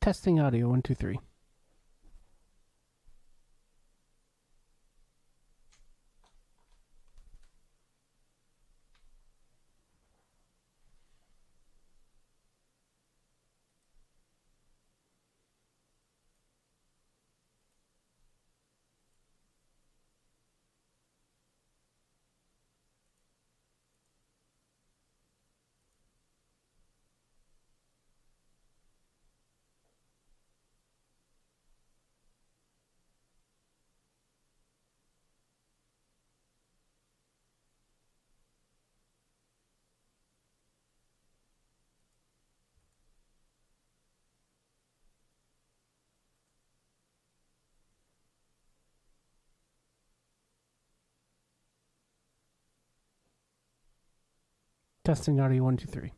Testing audio 1 2 3. Testing audio 1 2 3.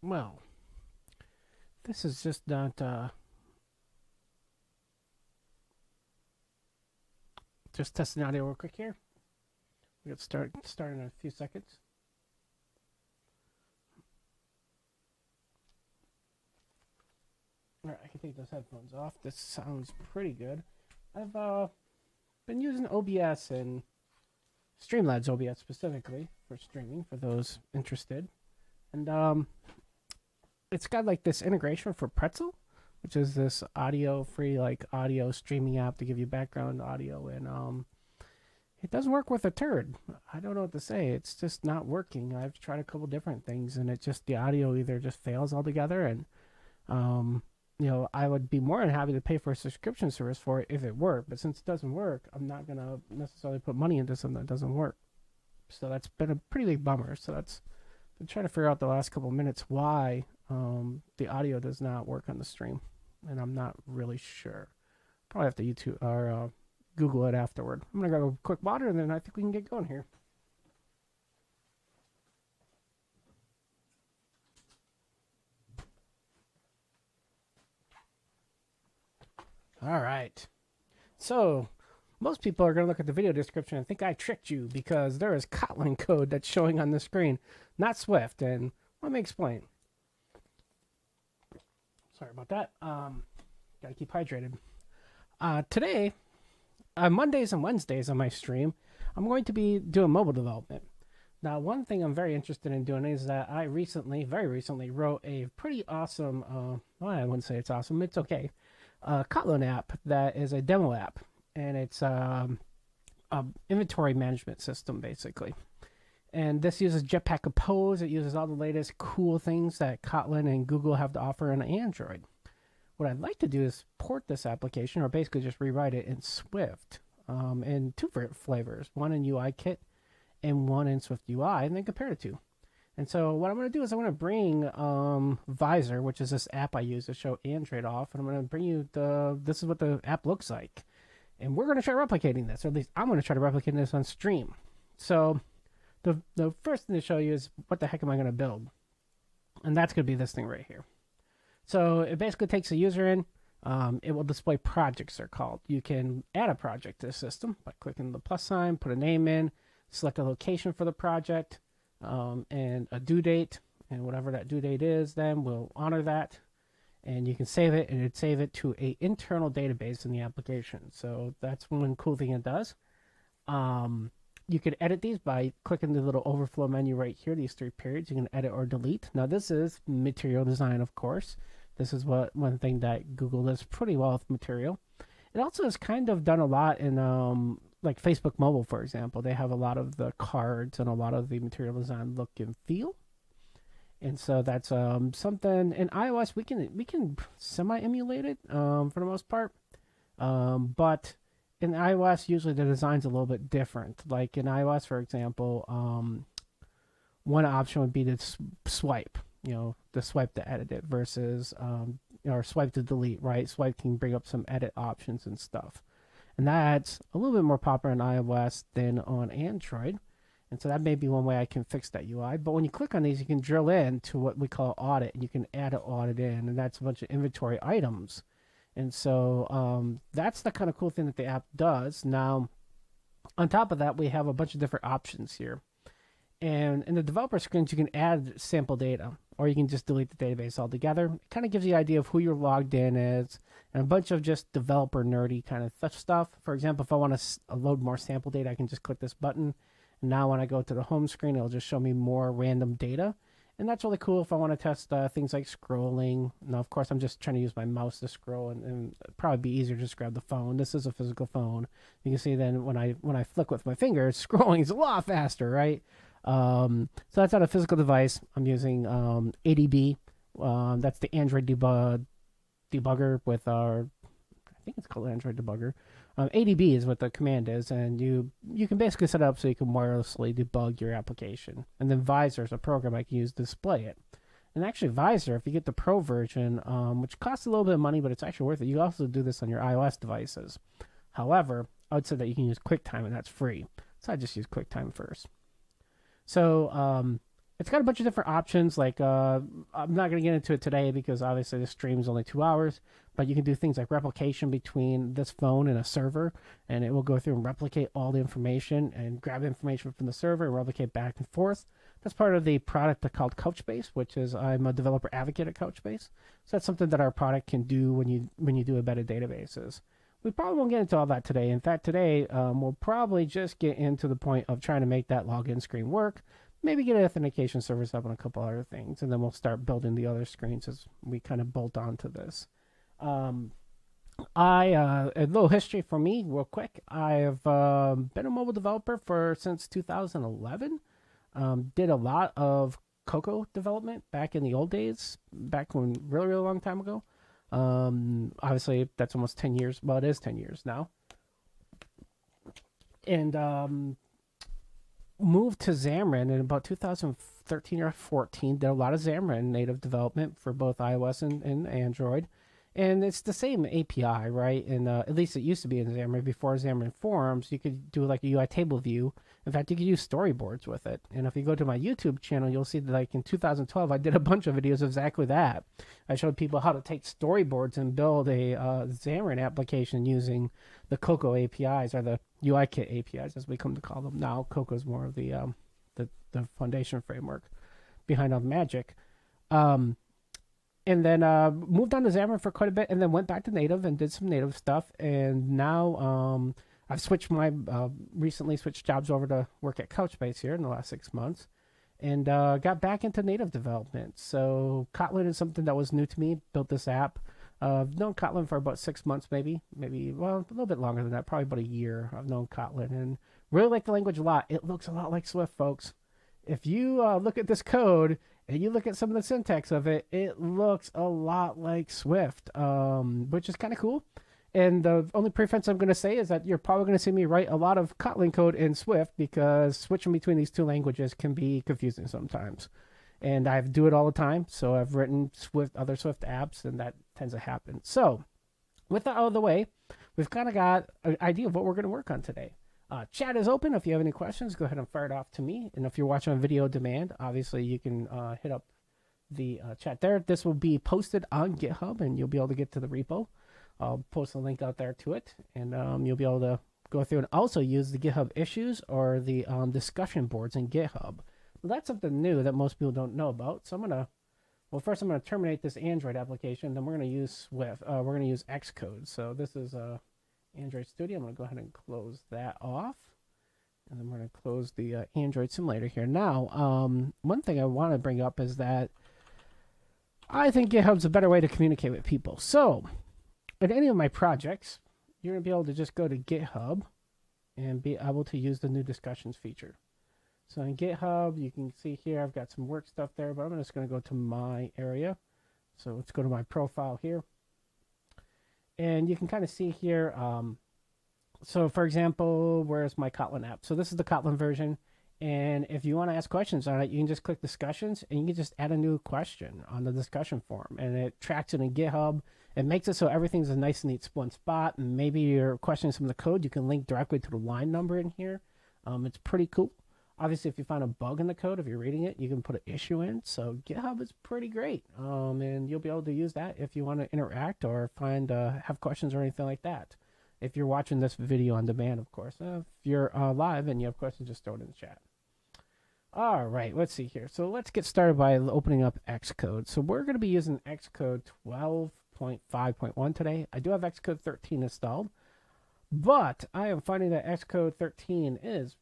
Well, this is just not, just testing audio real quick here. We'll get start in a few seconds. All right, I can take those headphones off. This sounds pretty good. I've been using OBS and Streamlabs OBS specifically for streaming for those interested. And it's got like this integration for Pretzel, which is this audio-free like audio streaming app to give you background audio, and it doesn't work with a turd. I don't know what to say. It's just not working. I've tried a couple different things, and it just, the audio either just fails altogether, and you know, I would be more than happy to pay for a subscription service for it if it worked, but since it doesn't work, I'm not gonna necessarily put money into something that doesn't work. So that's been a pretty big bummer. So that's been trying to figure out the last couple minutes why the audio does not work on the stream, and I'm not really sure. Probably have to YouTube or Google it afterward. I'm gonna grab a quick water, and then I think we can get going here. All right. So most people are going to look at the video description and think I tricked you because there is Kotlin code that's showing on the screen, not Swift. And let me explain. Sorry about that. Got to keep hydrated. Today, on Mondays and Wednesdays on my stream, I'm going to be doing mobile development. Now, one thing I'm very interested in doing is that I very recently, wrote a pretty awesome, well, I wouldn't say it's awesome, it's okay, Kotlin app that is a demo app, and it's a inventory management system basically. And this uses Jetpack Compose. It uses all the latest cool things that Kotlin and Google have to offer on Android. What I'd like to do is port this application, or basically just rewrite it in Swift, in two flavors, one in UIKit and one in Swift UI, and then compare the two. And so what I'm going to do is I'm going to bring Visor, which is this app I use to show Android off, and I'm going to bring you this is what the app looks like. And we're going to try replicating this, or at least I'm going to try to replicate this on stream. So the first thing to show you is what the heck am I going to build? And that's going to be this thing right here. So it basically takes a user in. It will display projects, they're called. You can add a project to the system by clicking the plus sign, put a name in, select a location for the project, and a due date, and whatever that due date is, then we'll honor that, and you can save it, and it'd save it to a internal database in the application. So that's one cool thing it does. You can edit these by clicking the little overflow menu right here, these three periods. You can edit or delete. Now this is material design, of course. This is one thing that Google does pretty well with material. It also has kind of done a lot in like Facebook Mobile, for example. They have a lot of the cards and a lot of the material design look and feel. And so that's something in iOS we can semi-emulate it for the most part. But in iOS, usually the design's a little bit different. Like in iOS, for example, one option would be to swipe, the swipe to edit it versus, or swipe to delete, right? Swipe can bring up some edit options and stuff. And that's a little bit more popular on iOS than on Android. And so that may be one way I can fix that UI. But when you click on these, you can drill in to what we call audit, and you can add an audit in, and that's a bunch of inventory items. And so that's the kind of cool thing that the app does. Now, on top of that, we have a bunch of different options here. And in the developer screens, you can add sample data, or you can just delete the database altogether. It kind of gives you an idea of who you're logged in as, and a bunch of just developer nerdy kind of stuff. For example, if I want to load more sample data, I can just click this button. And now when I go to the home screen, it'll just show me more random data. And that's really cool if I want to test things like scrolling. Now, of course, I'm just trying to use my mouse to scroll, and it'd probably be easier to just grab the phone. This is a physical phone. You can see then when I flick with my fingers, scrolling is a lot faster, right? So that's on a physical device. I'm using ADB. That's the Android debugger with our, I think it's called Android debugger. ADB is what the command is, and you can basically set it up so you can wirelessly debug your application. And then Visor is a program I can use to display it. And actually Visor, if you get the Pro version, which costs a little bit of money, but it's actually worth it, you can also do this on your iOS devices. However, I would say that you can use QuickTime, and that's free. So I just use QuickTime first. So It's got a bunch of different options. Like I'm not going to get into it today because obviously the stream is only 2 hours. But you can do things like replication between this phone and a server, and it will go through and replicate all the information and grab information from the server and replicate back and forth. That's part of the product called Couchbase, which is I'm a developer advocate at Couchbase. So that's something that our product can do when you do embedded databases. We probably won't get into all that today. In fact, today we'll probably just get into the point of trying to make that login screen work. Maybe get an authentication service up and a couple other things, and then we'll start building the other screens as we kind of bolt onto this. A little history for me, real quick. I've been a mobile developer since 2011. Did a lot of Cocoa development back in the old days, back when really long time ago. Obviously, that's almost 10 years. Well, it is 10 years now. And moved to Xamarin in about 2013 or 14. Did a lot of Xamarin native development for both iOS and Android. And it's the same API, right? And at least it used to be in Xamarin. Before Xamarin Forms, you could do like a UI table view. In fact, you could use storyboards with it. And if you go to my YouTube channel, you'll see that like in 2012, I did a bunch of videos of exactly that. I showed people how to take storyboards and build a Xamarin application using the Cocoa APIs, or the UIKit APIs, as we come to call them now. Cocoa is more of the foundation framework behind all the magic. And then moved on to Xamarin for quite a bit, and then went back to native and did some native stuff. And now I've recently switched jobs over to work at Couchbase here in the last 6 months, and got back into native development. So Kotlin is something that was new to me. Built this app. I've known Kotlin for about 6 months, maybe, well, a little bit longer than that, probably about a year. I've known Kotlin and really like the language a lot. It looks a lot like Swift, folks. If you look at this code and you look at some of the syntax of it, it looks a lot like Swift, which is kind of cool. And the only preference I'm going to say is that you're probably going to see me write a lot of Kotlin code in Swift, because switching between these two languages can be confusing sometimes. And I do it all the time. So I've written other Swift apps, and that tends to happen. So with that out of the way, we've kind of got an idea of what we're going to work on today. Chat is open. If you have any questions, go ahead and fire it off to me. And if you're watching on video demand, obviously you can hit up the chat there. This will be posted on GitHub, and you'll be able to get to the repo. I'll post a link out there to it, and you'll be able to go through and also use the GitHub issues or the discussion boards in GitHub. Well, that's something new that most people don't know about. So first I'm going to terminate this Android application. Then we're going to use Swift. We're going to use Xcode. So this is Android Studio. I'm going to go ahead and close that off. And then we're going to close the Android simulator here. Now, one thing I want to bring up is that I think GitHub's a better way to communicate with people. So in any of my projects, you're going to be able to just go to GitHub and be able to use the new discussions feature. So in GitHub, you can see here, I've got some work stuff there, but I'm just going to go to my area. So let's go to my profile here. And you can kind of see here, so for example, where's my Kotlin app? So this is the Kotlin version. And if you want to ask questions on it, you can just click discussions, and you can just add a new question on the discussion form. And it tracks it in GitHub. It makes it so everything's a nice, neat one spot. And maybe you're questioning some of the code, you can link directly to the line number in here. It's pretty cool. Obviously, if you find a bug in the code, if you're reading it, you can put an issue in. So GitHub is pretty great. And you'll be able to use that if you want to interact or have questions or anything like that. If you're watching this video on demand, of course. If you're live and you have questions, just throw it in the chat. All right, let's see here. So let's get started by opening up Xcode. So we're going to be using Xcode 12.5.1 today. I do have Xcode 13 installed, but I am finding that Xcode 13 is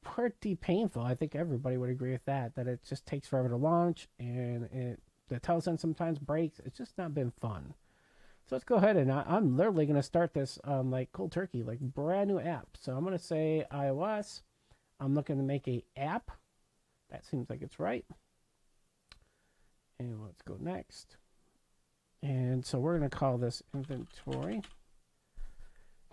pretty painful. I think everybody would agree with that it just takes forever to launch, and the telesense sometimes breaks. It's just not been fun. So let's go ahead, and I'm literally going to start this like cold turkey, like brand new app. So I'm going to say iOS. I'm looking to make a app. That seems like it's right. And let's go next. And so we're going to call this inventory.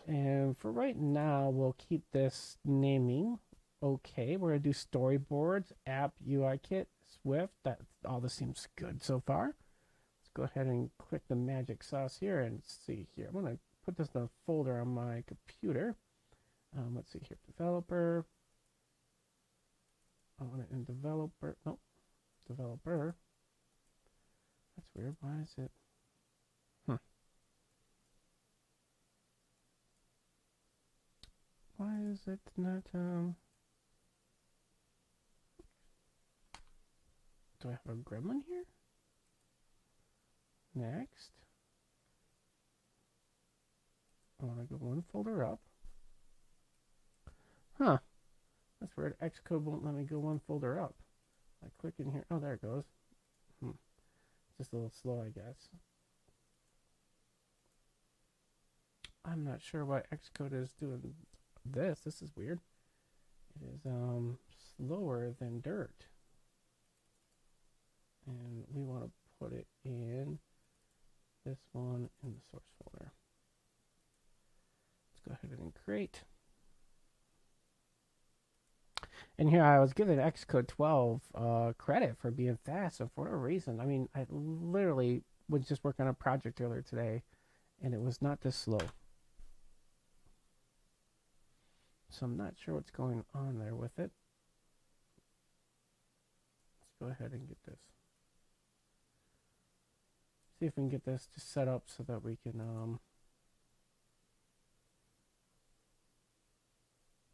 And for right now, we'll keep this naming. Okay, we're going to do storyboards, app, UIKit, Swift. All this seems good so far. Let's go ahead and click the magic sauce here and see here. I'm going to put this in a folder on my computer. Let's see here, developer. I want it in developer. Nope. developer. That's weird. Why is it? Why is it not, do I have a gremlin here? Next. I want to go one folder up. Huh. That's weird. Xcode won't let me go one folder up. I click in here. Oh, there it goes. Just a little slow, I guess. I'm not sure why Xcode is doing this. This is weird. It is slower than dirt. And we want to put it in this one in the source folder. Let's go ahead and create. And here I was giving Xcode 12 credit for being fast, and for whatever reason, I mean, I literally was just working on a project earlier today, and it was not this slow. So I'm not sure what's going on there with it. Let's go ahead and get this. See if we can get this just set up so that we can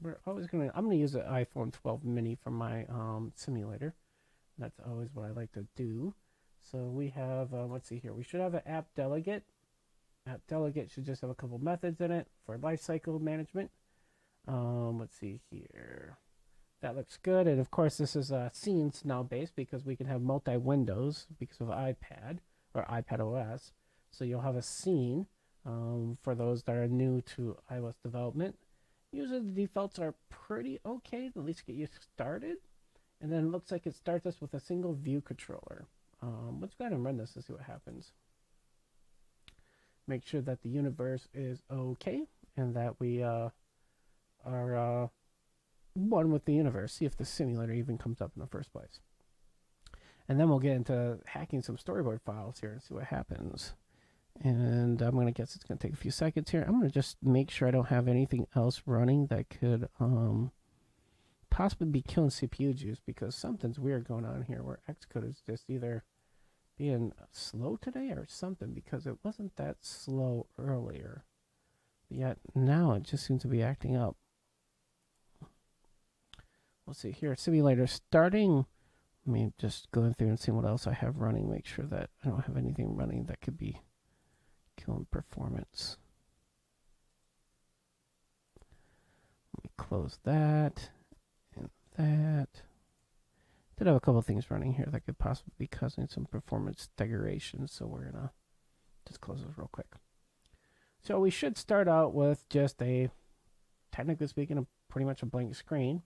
I'm gonna use an iPhone 12 mini for my simulator. That's always what I like to do. So we have let's see here. We should have an app delegate. App delegate should just have a couple methods in it for lifecycle management. Let's see here. That looks good. And of course, this is scenes now based because we can have multi windows because of iPad or iPad OS. So you'll have a scene for those that are new to iOS development. Usually the defaults are pretty okay to at least get you started. And then it looks like it starts us with a single view controller. Let's go ahead and run this and see what happens. Make sure that the universe is okay and that we are one with the universe. See if the simulator even comes up in the first place. And then we'll get into hacking some storyboard files here and see what happens. And I'm going to guess it's going to take a few seconds here. I'm going to just make sure I don't have anything else running that could possibly be killing CPU juice, because something's weird going on here where Xcode is just either being slow today or something, because it wasn't that slow earlier. But yet now it just seems to be acting up. We'll see here. Simulator starting. Let me just go through and see what else I have running. Make sure that I don't have anything running that could be killing performance. Let me close that and that. Did have a couple things running here that could possibly be causing some performance degradation, so we're gonna just close this real quick. So we should start out with just a, technically speaking, pretty much a blank screen.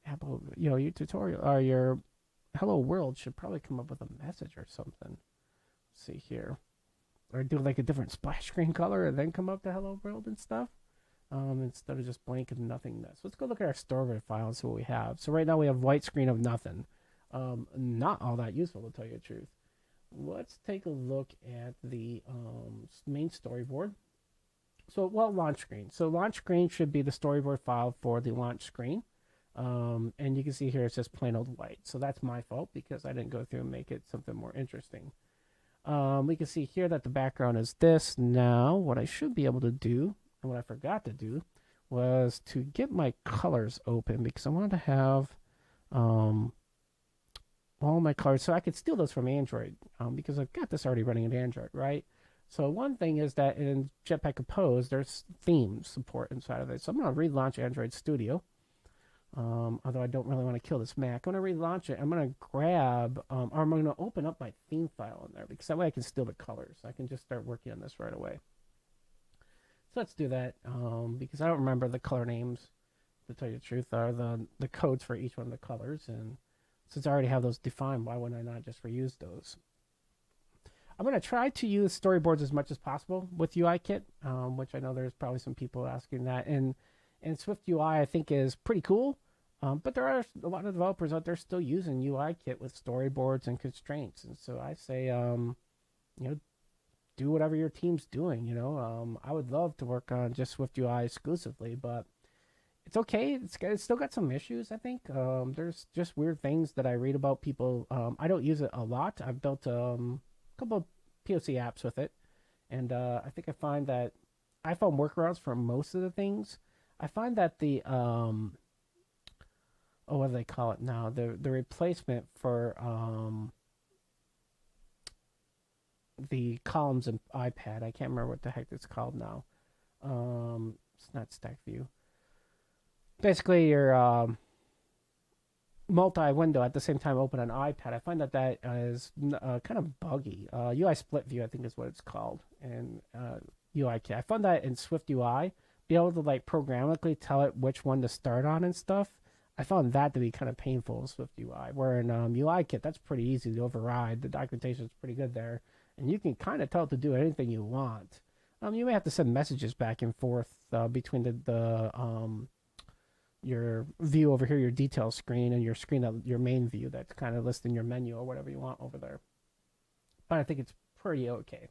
Apple, your tutorial or your hello world should probably come up with a message or something. Let's see here. Or do like a different splash screen color and then come up to hello world and stuff. Instead of just blank and nothingness. Let's go look at our storyboard file and see what we have. So right now we have white screen of nothing. Not all that useful, to tell you the truth. Let's take a look at the main storyboard. So, well, launch screen. So launch screen should be the storyboard file for the launch screen. And you can see here it's just plain old white. So that's my fault because I didn't go through and make it something more interesting. We can see here that the background is this. Now, what I should be able to do, and what I forgot to do, was to get my colors open, because I wanted to have all my colors, so I could steal those from Android, because I've got this already running in Android, right? So one thing is that in Jetpack Compose, there's theme support inside of it. So I'm going to relaunch Android Studio. Although I don't really want to kill this Mac. I'm going to relaunch it. I'm going to grab, or I'm going to open up my theme file in there, because that way I can steal the colors. I can just start working on this right away. So let's do that, because I don't remember the color names, to tell you the truth, or the codes for each one of the colors. And since I already have those defined, why wouldn't I not just reuse those? I'm going to try to use storyboards as much as possible with UIKit, which I know there's probably some people asking that. And Swift UI, I think, is pretty cool. But there are a lot of developers out there still using UIKit with storyboards and constraints. And so I say, do whatever your team's doing. I would love to work on just Swift UI exclusively, but it's okay. It's still got some issues, I think. There's just weird things that I read about people. I don't use it a lot. I've built a couple of POC apps with it, and I think I find that I found workarounds for most of the things. I find that the oh, what do they call it now? The replacement for the columns in iPad. I can't remember what the heck it's called now. It's not Stack View. Basically, your multi-window at the same time open on iPad. I find that that is kind of buggy. UI split view, I think, is what it's called, and UIKit. I found that in Swift UI, be able to like programmatically tell it which one to start on and stuff. I found that to be kind of painful in Swift UI. Where in UIKit, that's pretty easy to override. The documentation is pretty good there, and you can kind of tell it to do anything you want. You may have to send messages back and forth between the your view over here, your details screen, and your screen, your main view that's kind of listing your menu or whatever you want over there. But I think it's pretty okay.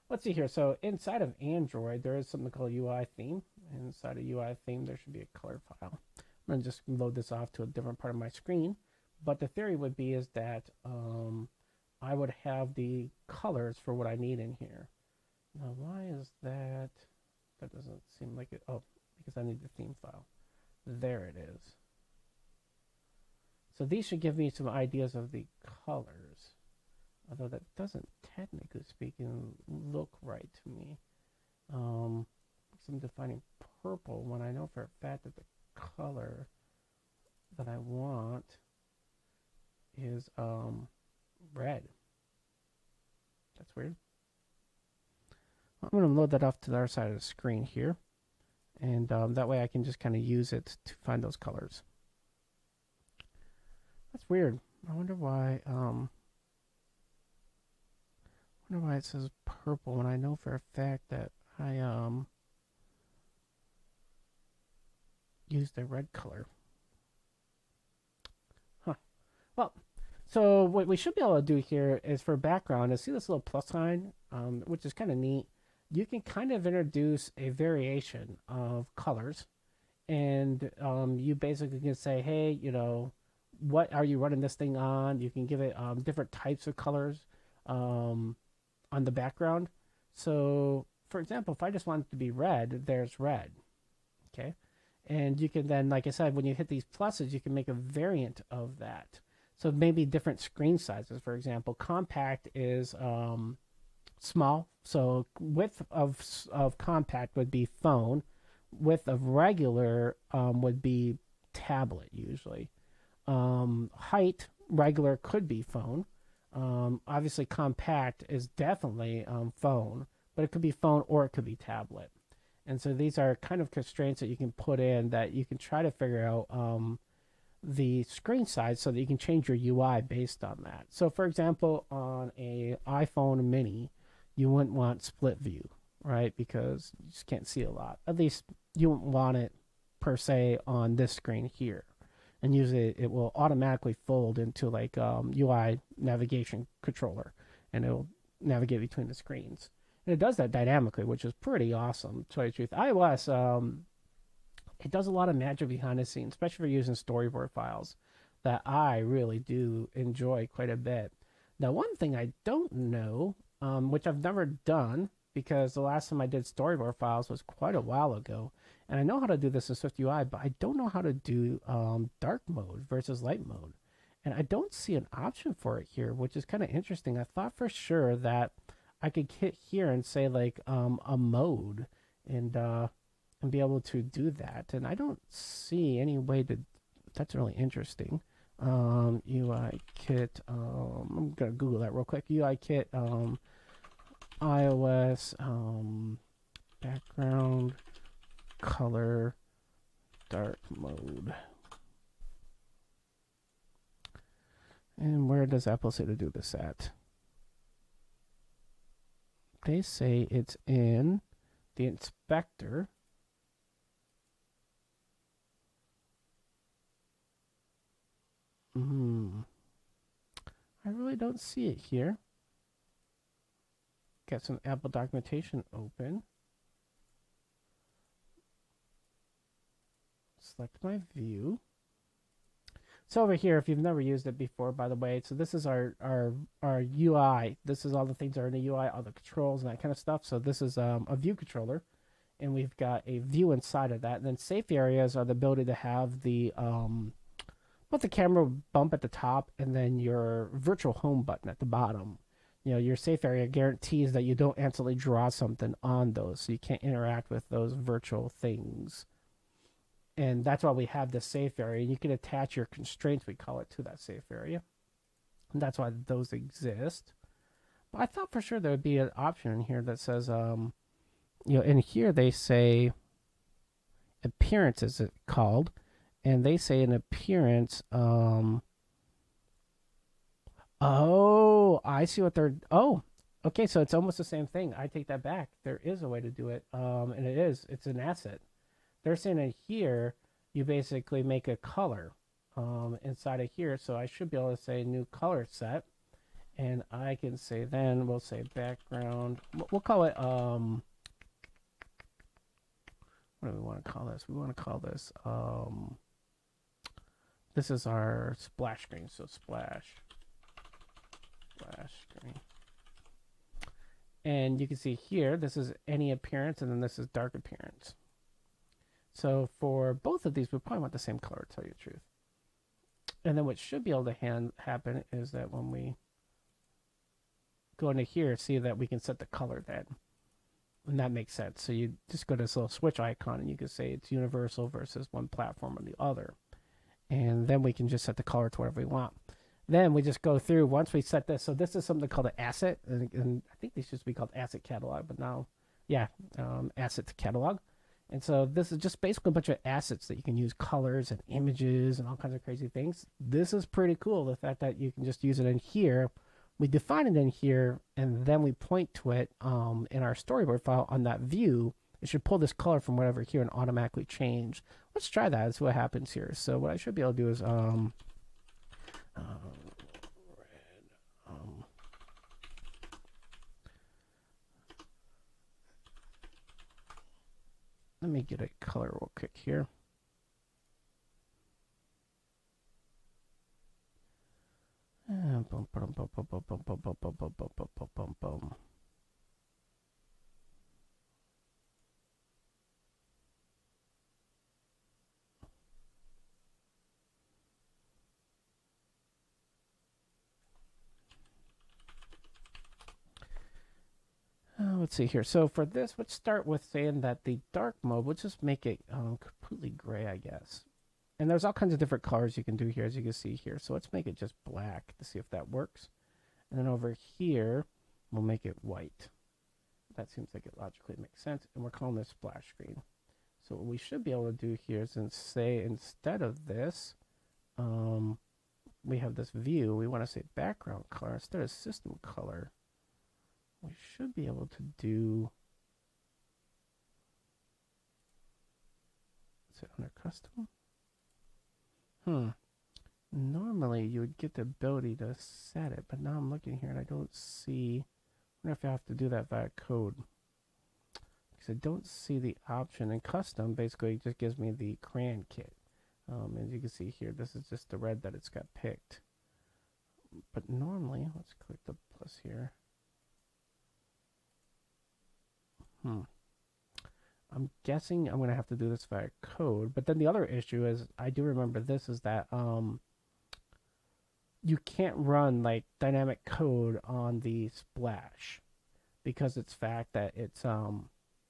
Let's see here. So inside of Android, there is something called UI theme. Inside of UI theme, there should be a color file. I'm going to just load this off to a different part of my screen. But the theory would be is that I would have the colors for what I need in here. Now, why is that? That doesn't seem like it. Oh, because I need the theme file. There it is. So these should give me some ideas of the colors. Although that doesn't, technically speaking, look right to me. I'm defining purple when I know for a fact that the color that I want is red. That's weird. I'm going to load that off to the other side of the screen here. And that way I can just kind of use it to find those colors. That's weird. I wonder why it says purple when I know for a fact that I used a red color. Huh. Well, so what we should be able to do here is for background is see this little plus sign, which is kind of neat. You can kind of introduce a variation of colors, and you basically can say, hey, you know, what are you running this thing on? You can give it different types of colors on the background. So, for example, if I just want it to be red, there's red. Okay. And you can then, like I said, when you hit these pluses, you can make a variant of that. So maybe different screen sizes. For example, compact is small. So width of compact would be phone. Width of regular would be tablet usually. Height, regular could be phone. Obviously, compact is definitely phone, but it could be phone or it could be tablet. And so these are kind of constraints that you can put in that you can try to figure out the screen size so that you can change your UI based on that. So, for example, on a iPhone mini, you wouldn't want split view, right? Because you just can't see a lot. At least you wouldn't want it per se on this screen here. And usually it will automatically fold into like UI navigation controller, and it'll navigate between the screens. And it does that dynamically, which is pretty awesome, to tell you the truth. iOS, it does a lot of magic behind the scenes, especially for using storyboard files that I really do enjoy quite a bit. Now, one thing I don't know, which I've never done, because the last time I did storyboard files was quite a while ago, and I know how to do this in SwiftUI, but I don't know how to do dark mode versus light mode. And I don't see an option for it here, which is kind of interesting. I thought for sure that I could hit here and say like a mode and be able to do that. And I don't see any way to, that's really interesting. UIKit, I'm going to Google that real quick. UIKit, iOS, background, color, dark mode. And where does Apple say to do this at? They say it's in the inspector. I really don't see it here. Got some Apple documentation open. select my view. So over here, if you've never used it before, by the way, so this is our UI. This is all the things that are in the UI, all the controls and that kind of stuff. So this is a view controller, and we've got a view inside of that. And then safe areas are the ability to have the both the camera bump at the top and then your virtual home button at the bottom. You know, your safe area guarantees that you don't accidentally draw something on those, so you can't interact with those virtual things. And that's why we have the safe area. You can attach your constraints, we call it, to that safe area. And that's why those exist. But I thought for sure there would be an option in here that says, you know, in here they say appearance is it called. And they say an appearance, oh, I see what they're, oh, okay, so it's almost the same thing. I take that back. There is a way to do it, and it's an asset. They're saying in here, you basically make a color inside of here. So I should be able to say new color set. And I can say then, we'll say background. We'll call it, what do we want to call this? We want to call this, this is our splash screen. So splash screen. And you can see here, this is any appearance, and then this is dark appearance. So for both of these, we probably want the same color, to tell you the truth. And then what should be able to happen is that when we go into here, see that we can set the color then. And that makes sense. So you just go to this little switch icon, and you can say it's universal versus one platform or the other. And then we can just set the color to whatever we want. Then we just go through, once we set this, so this is something called an asset. And I think these used to be called asset catalog, but now, yeah, asset catalog. And so this is just basically a bunch of assets that you can use, colors and images and all kinds of crazy things. This is pretty cool, the fact that you can just use it in here. We define it in here, and then we point to it in our storyboard file on that view. It should pull this color from whatever here and automatically change. Let's try that and see what happens here. So what I should be able to do is let me get a color real quick here. Let's see here. So for this, let's start with saying that the dark mode, we'll just make it completely gray, I guess. And there's all kinds of different colors you can do here, as you can see here. So let's make it just black to see if that works. And then over here, we'll make it white. That seems like it logically makes sense. And we're calling this splash screen. So what we should be able to do here is say, instead of this, we have this view. We want to say background color instead of system color. We should be able to do, is it under custom? Normally you would get the ability to set it, but now I'm looking here and I don't see, I wonder if I have to do that via code. Because I don't see the option. And custom basically just gives me the crayon kit. As you can see here, this is just the red that it's got picked. But normally, let's click the plus here. I'm guessing I'm going to have to do this via code. But then the other issue is, I do remember this, is that you can't run like dynamic code on the splash because it's fact that it's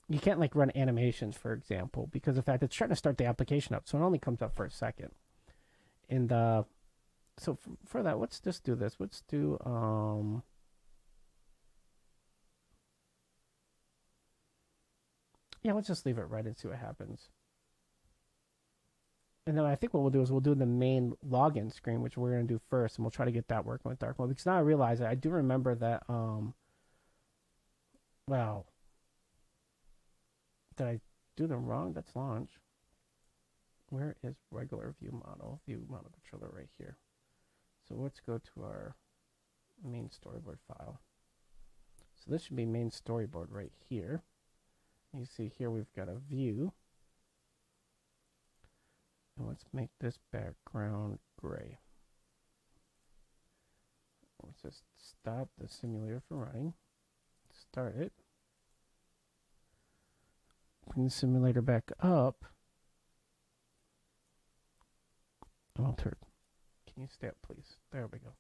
you can't like run animations, for example, because of the fact it's trying to start the application up, so it only comes up for a second. And so for that, let's just do this. Let's do yeah, let's just leave it right and see what happens. And then I think what we'll do is we'll do the main login screen, which we're going to do first, and we'll try to get that working with dark mode. Because now I realize that I do remember that, well, did I do them wrong? That's launch. Where is regular view model controller? Right here. So let's go to our main storyboard file. So this should be main storyboard right here. You see here we've got a view. Let's make this background gray. Let's just stop the simulator from running. Start it. Bring the simulator back up. Altered. Can you stay up, please? There we go.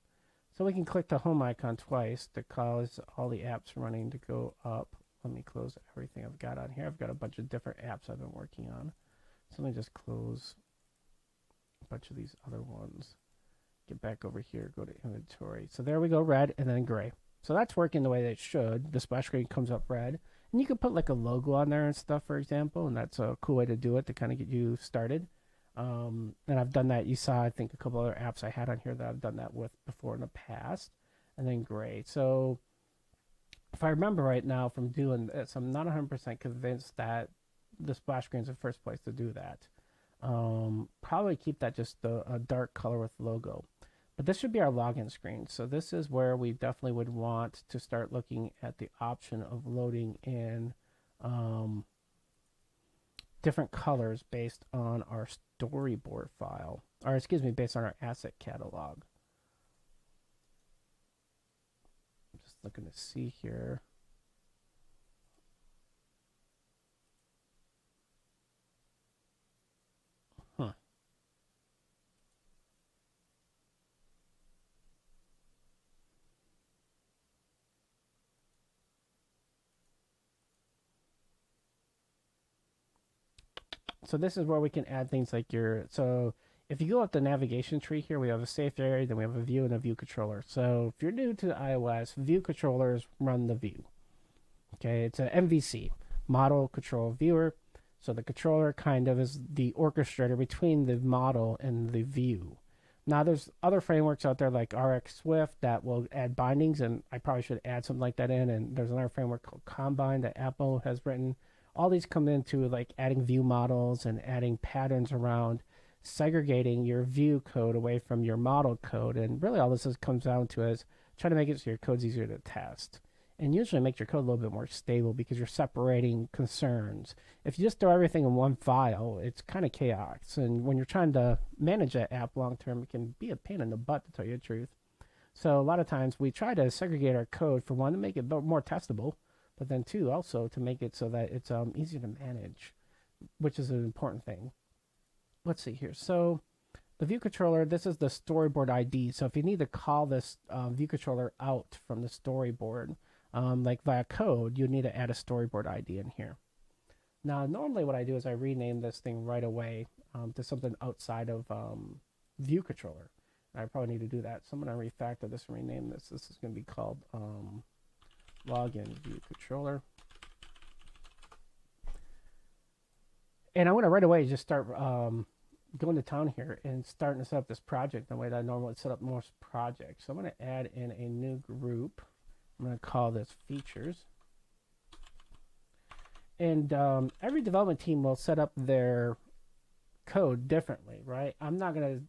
So we can click the home icon twice to cause all the apps running to go up. Let me close everything I've got on here. I've got a bunch of different apps I've been working on. So let me just close a bunch of these other ones. Get back over here, go to inventory. So there we go, red and then gray. So that's working the way that it should. The splash screen comes up red. And you can put like a logo on there and stuff, for example. And that's a cool way to do it to kind of get you started. And I've done that. You saw, I think, a couple other apps I had on here that I've done that with before in the past. And then gray. So if I remember right now from doing this, I'm not 100% convinced that the splash screen is the first place to do that. Probably keep that just a dark color with logo. But this should be our login screen. So this is where we definitely would want to start looking at the option of loading in different colors based on our storyboard file, or excuse me, based on our asset catalog. I'm just looking to see here. So this is where we can add things like so if you go up the navigation tree here, we have a safe area, then we have a view and a view controller. So if you're new to iOS, view controllers run the view. Okay, it's a MVC, model control viewer. So the controller kind of is the orchestrator between the model and the view. Now there's other frameworks out there like RX Swift that will add bindings, and I probably should add something like that in. And there's another framework called Combine that Apple has written. All these come into like adding view models and adding patterns around segregating your view code away from your model code. And really all this comes down to is trying to make it so your code's easier to test. And usually make your code a little bit more stable because you're separating concerns. If you just throw everything in one file, it's kind of chaos. And when you're trying to manage that app long term, it can be a pain in the butt, to tell you the truth. So a lot of times we try to segregate our code, for one, to make it more testable, but then two, also to make it so that it's easier to manage, which is an important thing. Let's see here. So the view controller, this is the storyboard ID. So if you need to call this view controller out from the storyboard, like via code, you need to add a storyboard ID in here. Now, normally what I do is I rename this thing right away to something outside of view controller. And I probably need to do that. So I'm going to refactor this and rename this. This is going to be called login view controller. And I'm going to right away just start going to town here and starting to set up this project the way that I normally set up most projects. So I'm going to add in a new group. I'm going to call this features. And every development team will set up their code differently, right? I'm not gonna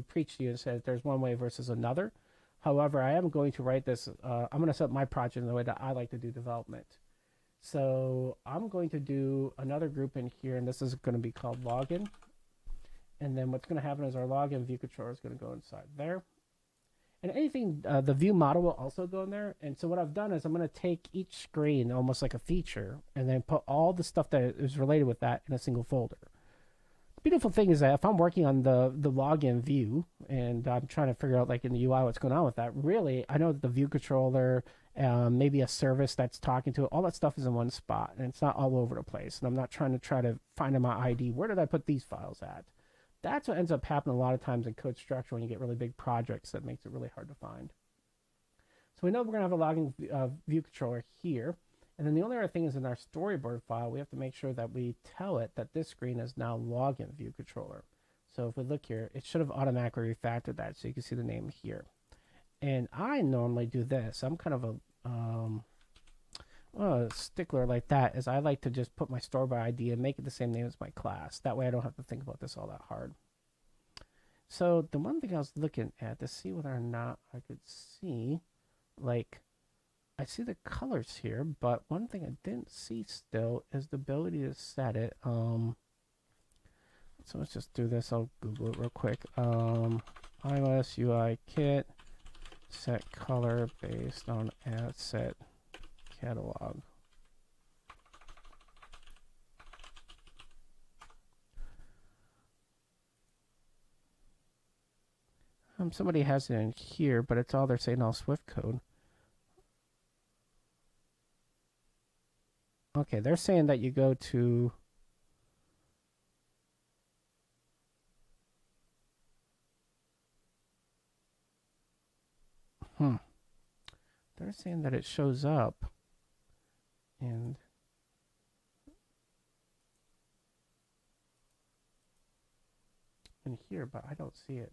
preach to you and say that there's one way versus another. However, I am going to write this. I'm going to set up my project in the way that I like to do development. So I'm going to do another group in here, and this is going to be called login. And then what's going to happen is our login view controller is going to go inside there. And anything, the view model will also go in there. And so what I've done is I'm going to take each screen, almost like a feature, and then put all the stuff that is related with that in a single folder. The beautiful thing is that if I'm working on the login view and I'm trying to figure out like in the UI what's going on with that, really, I know that the view controller, maybe a service that's talking to it, all that stuff is in one spot, and it's not all over the place. And I'm not trying to find in my ID, where did I put these files at? That's what ends up happening a lot of times in code structure when you get really big projects. That makes it really hard to find. So we know we're going to have a login view controller here. And then the only other thing is in our storyboard file, we have to make sure that we tell it that this screen is now login view controller. So if we look here, it should have automatically refactored that so you can see the name here. And I normally do this. I'm kind of a stickler like that, is I like to just put my storyboard ID and make it the same name as my class. That way I don't have to think about this all that hard. So the one thing I was looking at to see whether or not I could see, like, I see the colors here, but one thing I didn't see still is the ability to set it. Let's So let's just do this. I'll Google it real quick. iOS UIKit set color based on asset catalog. Somebody has it in here, but it's all they're saying all Swift code. Okay, they're saying that you go to they're saying that it shows up and in here, but I don't see it.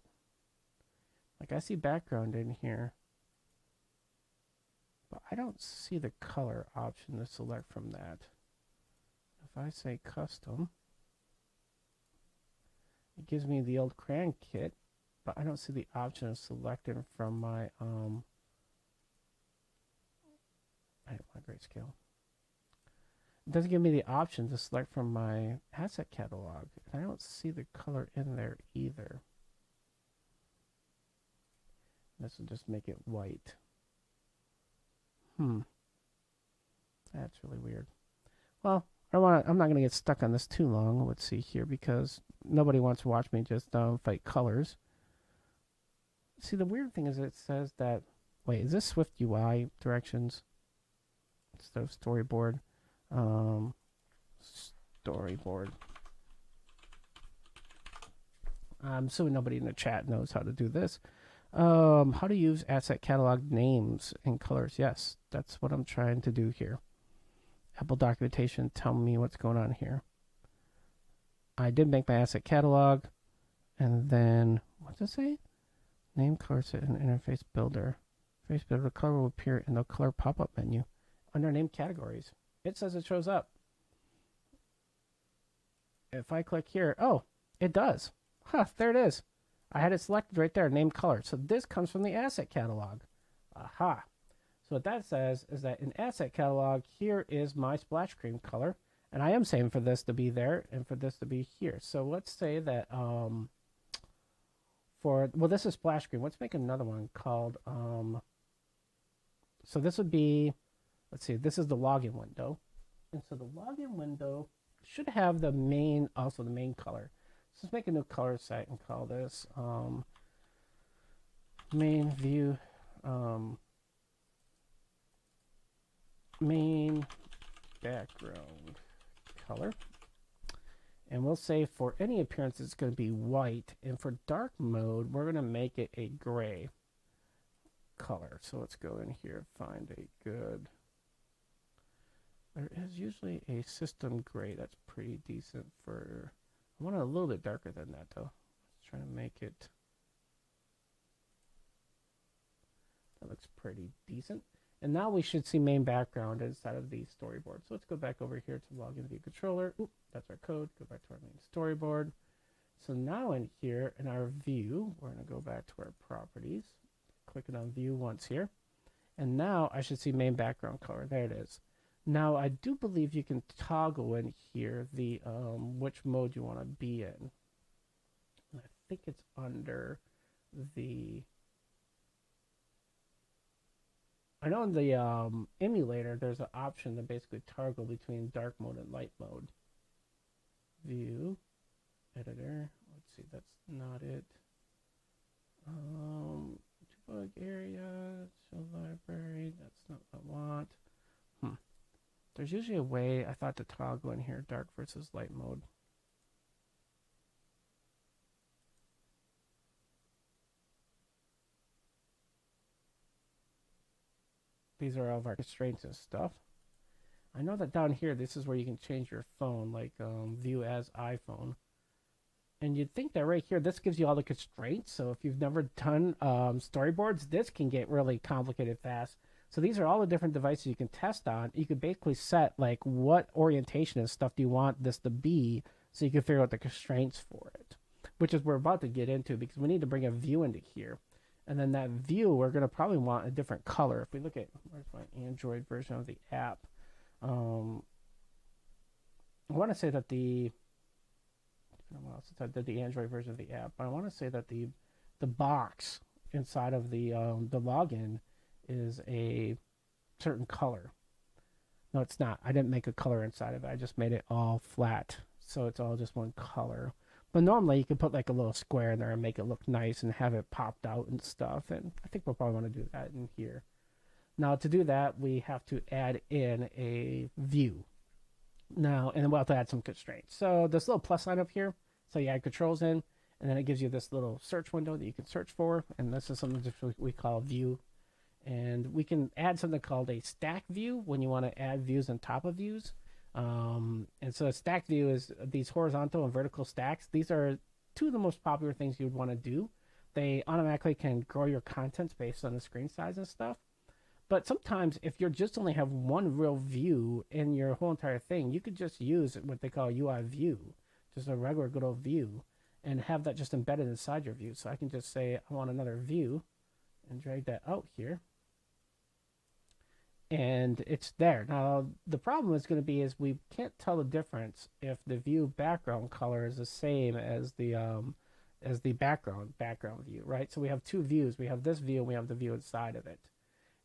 Like I see background in here, but I don't see the color option to select from that. If I say custom, it gives me the old crayon kit, but I don't see the option of selecting from my I don't want grayscale. It doesn't give me the option to select from my asset catalog. I don't see the color in there either. This will just make it white. That's really weird. Well, I'm not going to get stuck on this too long. Let's see here, because nobody wants to watch me just fight colors. See, the weird thing is it says that, wait, is this Swift UI directions? Instead of storyboard. Storyboard. I'm assuming nobody in the chat knows how to do this. How to use asset catalog names and colors. Yes, that's what I'm trying to do here. Apple documentation, tell me what's going on here. I did make my asset catalog, and then what does it say? Name, color set, and interface builder. Interface builder color will appear in the color pop-up menu under name categories. It says it shows up. If I click here, oh, it does. Huh, there it is. I had it selected right there, name color. So this comes from the asset catalog. Aha. So what that says is that in asset catalog, here is my splash screen color. And I am saying for this to be there and for this to be here. So let's say that this is splash screen. Let's make another one called, so this would be, let's see, this is the login window. And so the login window should have the main color. So let's make a new color set and call this main view, main background color. And we'll say for any appearance it's going to be white, and for dark mode we're going to make it a gray color. So let's go in here, find a good, there is usually a system gray that's pretty decent. For I want it a little bit darker than that though. Let's try to make it, that looks pretty decent. And now we should see main background instead of the storyboard. So let's go back over here to login view controller. Oop, that's our code. Go back to our main storyboard. So now in here in our view, we're going to go back to our properties. Clicking on view once here. And now I should see main background color. There it is. Now I do believe you can toggle in here the which mode you want to be in. And I think it's under the, I know in the emulator there's an option to basically toggle between dark mode and light mode. View, editor, let's see, that's not it. Debug area, show library, that's not what I want. There's usually a way, I thought, to toggle in here, dark versus light mode. These are all of our constraints and stuff. I know that down here, this is where you can change your phone, like view as iPhone. And you'd think that right here, this gives you all the constraints. So if you've never done storyboards, this can get really complicated fast. So these are all the different devices you can test on. You can basically set like what orientation and stuff do you want this to be, so you can figure out the constraints for it, which is what we're about to get into, because we need to bring a view into here. And then that view, we're going to probably want a different color. If we look at, where's my Android version of the app? I want to say that the, since I did the Android version of the app. But I want to say that the box inside of the login is a certain color. No, it's not. I didn't make a color inside of it. I just made it all flat, so it's all just one color. But normally you could put like a little square in there and make it look nice and have it popped out and stuff. And I think we'll probably want to do that in here. Now to do that, we have to add in a view. Now, and then we'll have to add some constraints. So this little plus sign up here, so you add controls in, and then it gives you this little search window that you can search for. And this is something we call view. And we can add something called a stack view when you want to add views on top of views. And so a stack view is these horizontal and vertical stacks. These are two of the most popular things you would want to do. They automatically can grow your contents based on the screen size and stuff. But sometimes if you just only have one real view in your whole entire thing, you could just use what they call UI view, just a regular good old view, and have that just embedded inside your view. So I can just say I want another view and drag that out here. And it's there. Now the problem is going to be is we can't tell the difference if the view background color is the same as the background view, right? So we have two views. We have this view and we have the view inside of it.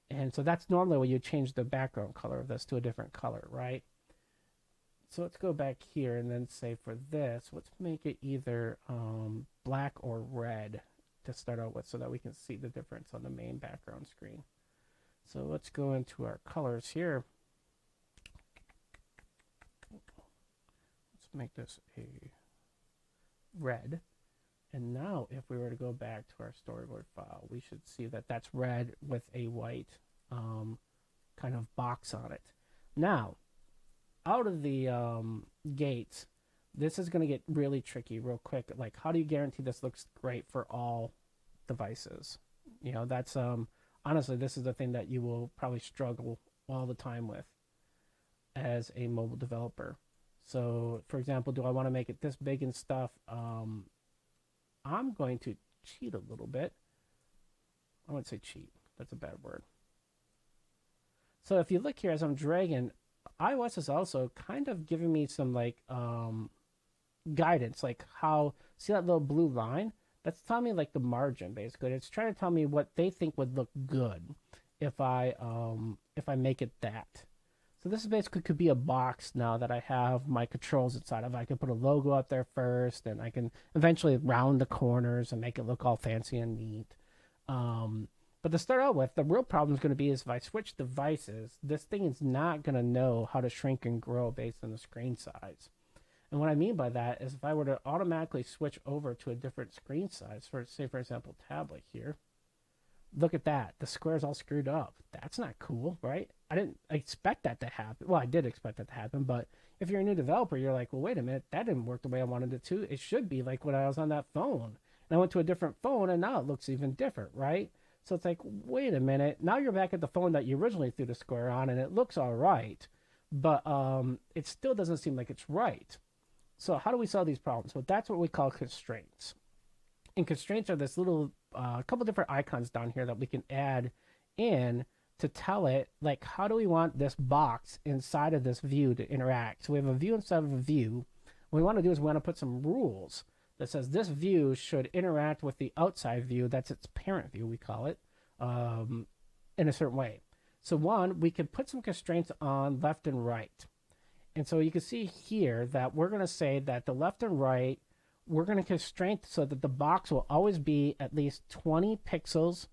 And so that's normally when you change the background color of this to a different color, right? So let's go back here and then say for this, let's make it either black or red to start out with so that we can see the difference on the main background screen. So let's go into our colors here. Let's make this a red. And now if we were to go back to our storyboard file, we should see that that's red with a white kind of box on it. Now, out of the gates, this is going to get really tricky real quick. Like, how do you guarantee this looks great for all devices? You know, that's honestly, this is the thing that you will probably struggle all the time with as a mobile developer. So, for example, do I want to make it this big and stuff? I'm going to cheat a little bit. I wouldn't say cheat. That's a bad word. So if you look here as I'm dragging, iOS is also kind of giving me some like guidance, like how, see that little blue line? That's telling me like the margin basically. It's trying to tell me what they think would look good if I make it that. So this is basically could be a box now that I have my controls inside of. I can put a logo up there first, and I can eventually round the corners and make it look all fancy and neat. But to start out with, the real problem is going to be is if I switch devices, this thing is not going to know how to shrink and grow based on the screen size. And what I mean by that is if I were to automatically switch over to a different screen size, for say for example tablet here, look at that. The square's all screwed up. That's not cool, right? I didn't expect that to happen. Well, I did expect that to happen, but if you're a new developer, you're like, well, wait a minute, that didn't work the way I wanted it to. It should be like when I was on that phone. And I went to a different phone, and now it looks even different, right? So it's like, wait a minute. Now you're back at the phone that you originally threw the square on, and it looks all right, but it still doesn't seem like it's right. So how do we solve these problems? Well, that's what we call constraints. And constraints are this little couple different icons down here that we can add in to tell it, like, how do we want this box inside of this view to interact? So we have a view inside of a view. What we want to do is we want to put some rules that says this view should interact with the outside view, that's its parent view, we call it, in a certain way. So one, we can put some constraints on left and right. And so you can see here that we're going to say that the left and right, we're going to constrain so that the box will always be at least 20 pixels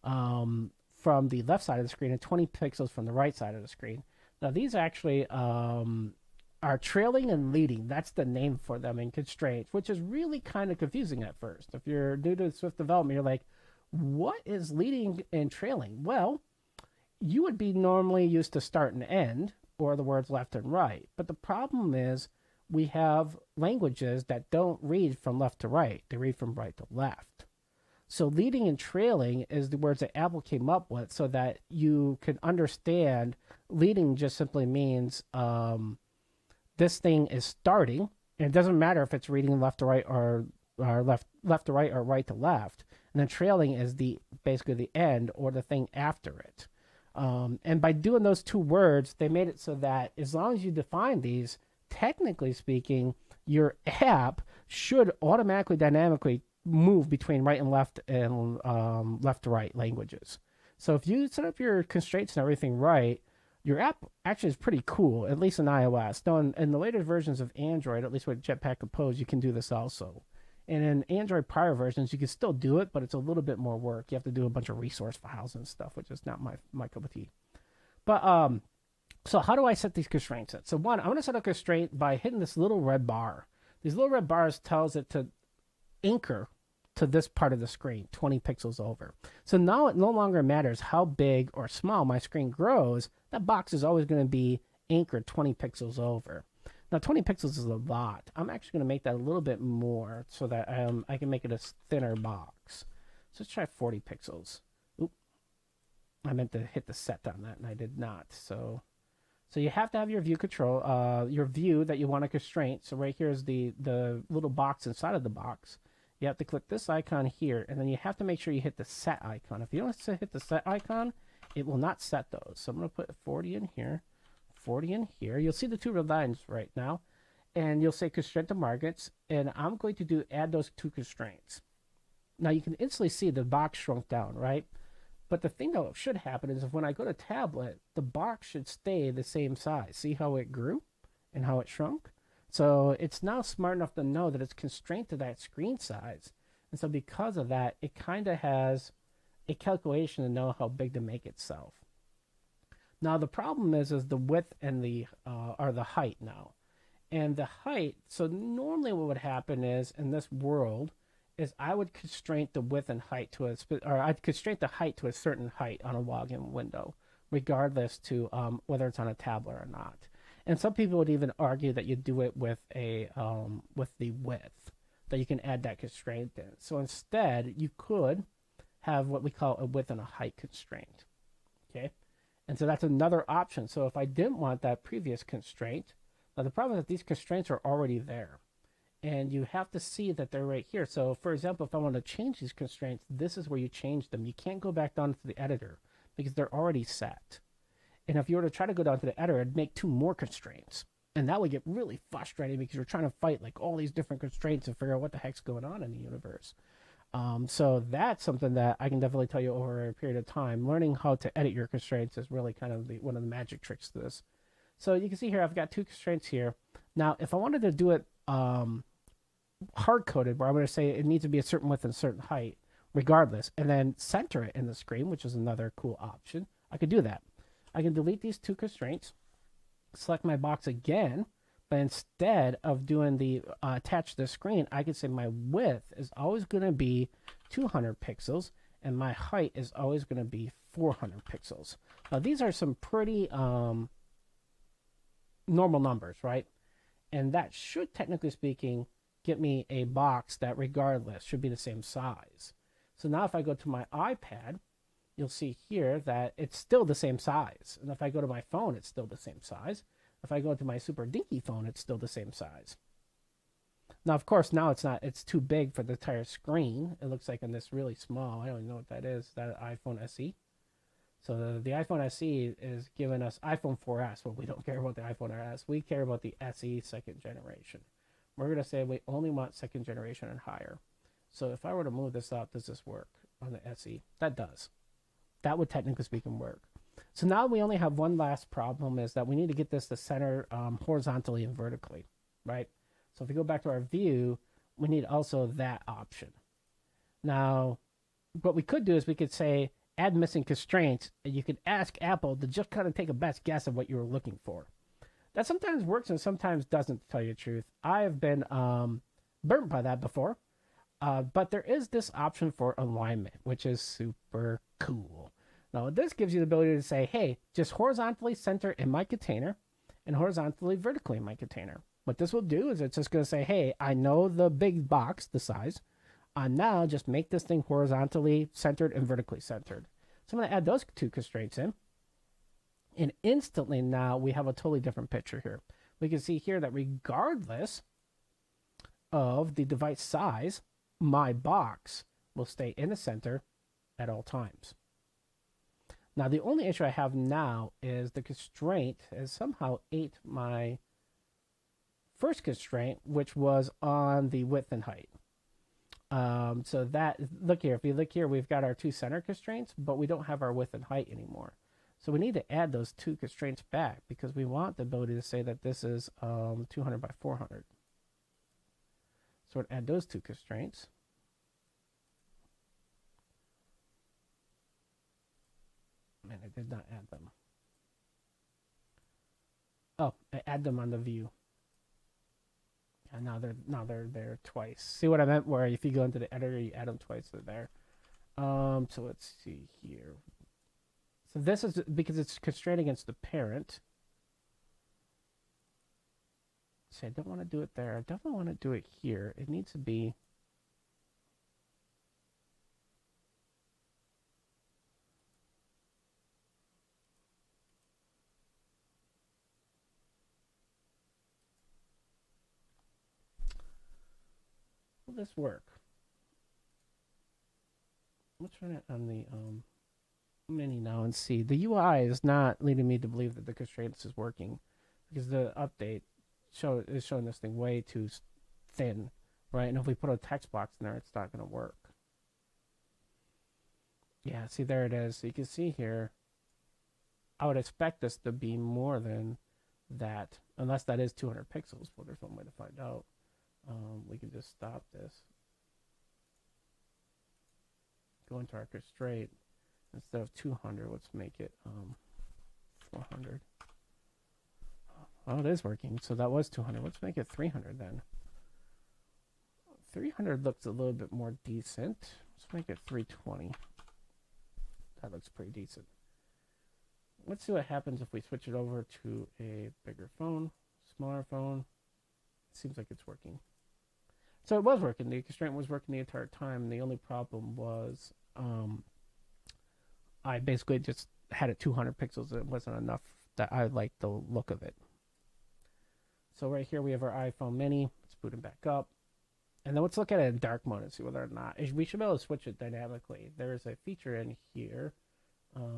from the left side of the screen and 20 pixels from the right side of the screen. Now these actually are trailing and leading. That's the name for them in constraints, which is really kind of confusing at first. If you're new to Swift development, you're like, what is leading and trailing? Well, you would be normally used to start and end, or the words left and right. But the problem is we have languages that don't read from left to right. They read from right to left. So leading and trailing is the words that Apple came up with so that you can understand leading just simply means this thing is starting, and it doesn't matter if it's reading left to right or left to right or right to left. And then trailing is basically the end or the thing after it. And by doing those two words, they made it so that as long as you define these, technically speaking, your app should automatically dynamically move between right and left and left to right languages. So if you set up your constraints and everything right, your app actually is pretty cool, at least in iOS. Though in the later versions of Android, at least with Jetpack Compose, you can do this also. And in Android prior versions, you can still do it, but it's a little bit more work. You have to do a bunch of resource files and stuff, which is not my cup of tea. But so how do I set these constraints? So one, I'm going to set a constraint by hitting this little red bar. These little red bars tells it to anchor to this part of the screen, 20 pixels over. So now it no longer matters how big or small my screen grows. That box is always going to be anchored 20 pixels over. Now 20 pixels is a lot. I'm actually going to make that a little bit more so that I can make it a thinner box. So let's try 40 pixels. Oop. I meant to hit the set on that and I did not. So you have to have your view control, your view that you want to constrain. So right here is the little box inside of the box. You have to click this icon here, and then you have to make sure you hit the set icon. If you don't hit the set icon, it will not set those. So I'm going to put 40 in here, 40 in here. You'll see the two red lines right now, and you'll say constraint to markets, and I'm going to add those two constraints. Now you can instantly see the box shrunk down, right? But the thing that should happen is if when I go to tablet, the box should stay the same size. See how it grew and how it shrunk? So it's now smart enough to know that it's constrained to that screen size. And so because of that, it kind of has a calculation to know how big to make itself. Now the problem is the width and the height now. And the height, so normally what would happen is in this world is I would constrain the width and height to I'd constrain the height to a certain height on a login window, regardless to whether it's on a tablet or not. And some people would even argue that you do it with with the width, that you can add that constraint in. So instead, you could have what we call a width and a height constraint. Okay, and so that's another option. So if I didn't want that previous constraint, now the problem is that these constraints are already there, and you have to see that they're right here. So for example, if I want to change these constraints, this is where you change them. You can't go back down to the editor because they're already set. And if you were to try to go down to the editor, it'd make two more constraints. And that would get really frustrating because you're trying to fight like all these different constraints and figure out what the heck's going on in the universe. So that's something that I can definitely tell you over a period of time. Learning how to edit your constraints is really kind of one of the magic tricks to this. So you can see here, I've got two constraints here. Now, if I wanted to do it hard-coded, where I'm going to say it needs to be a certain width and a certain height, regardless, and then center it in the screen, which is another cool option, I could do that. I can delete these two constraints, select my box again, but instead of doing the attach to the screen, I can say my width is always going to be 200 pixels and my height is always going to be 400 pixels. Now these are some pretty normal numbers, right? And that should, technically speaking, get me a box that regardless should be the same size. So now if I go to my iPad, you'll see here that it's still the same size. And if I go to my phone, it's still the same size. If I go to my super dinky phone, it's still the same size. Now, of course, now it's too big for the entire screen. It looks like on this really small, I don't even know what that is, that iPhone SE. So the iPhone SE is giving us iPhone 4S. Well, we don't care about the iPhone S. We care about the SE second generation. We're going to say we only want second generation and higher. So if I were to move this up, does this work on the SE? That does. That would technically speaking work. So now we only have one last problem, is that we need to get this to center horizontally and vertically, right? So if we go back to our view, we need also that option. Now, what we could do is we could say add missing constraints, and you could ask Apple to just kind of take a best guess of what you were looking for. That sometimes works and sometimes doesn't, to tell you the truth. I have been burnt by that before. But there is this option for alignment, which is super cool. Now, this gives you the ability to say, hey, just horizontally center in my container and horizontally vertically in my container. What this will do is it's just going to say, hey, I know the big box, the size. Now just make this thing horizontally centered and vertically centered. So I'm going to add those two constraints in. And instantly now we have a totally different picture here. We can see here that regardless of the device size, my box will stay in the center at all times. Now, the only issue I have now is the constraint has somehow ate my first constraint, which was on the width and height. So that, look here, if you look here, we've got our two center constraints, but we don't have our width and height anymore. So we need to add those two constraints back because we want the ability to say that this is 200 by 400. So we'll add those two constraints. And I did not add them. Oh, I add them on the view. And now they're there twice. See what I meant? Where if you go into the editor, you add them twice, they're there. So let's see here. So this is because it's constrained against the parent. So I don't want to do it there. I definitely want to do it here. It needs to be. Will this work? Let's run it on the mini now and see. The UI is not leading me to believe that the constraints is working because the update is showing this thing way too thin, right? And if we put a text box in there, it's not going to work. Yeah, see, there it is. So you can see here, I would expect this to be more than that, unless that is 200 pixels. Well, there's one way to find out. We can just stop this. Go into our constraint. Instead of 200, let's make it 400. Oh, it is working. So that was 200. Let's make it 300 then. 300 looks a little bit more decent. Let's make it 320. That looks pretty decent. Let's see what happens if we switch it over to a bigger phone, smaller phone. It seems like it's working. So it was working. The constraint was working the entire time. The only problem was I basically just had it 200 pixels. It wasn't enough that I liked the look of it. So right here we have our iPhone mini. Let's boot it back up. And then let's look at it in dark mode and see whether or not. We should be able to switch it dynamically. There is a feature in here. Where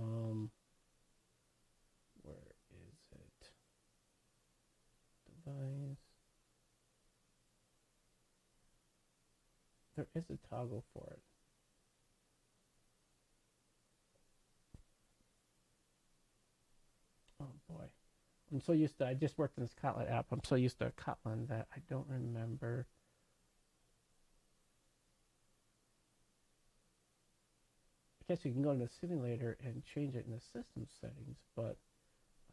is it? Device. There is a toggle for it. Oh boy. I'm so used to, I just worked in this Kotlin app. I'm so used to Kotlin that I don't remember. I guess you can go into the simulator and change it in the system settings, but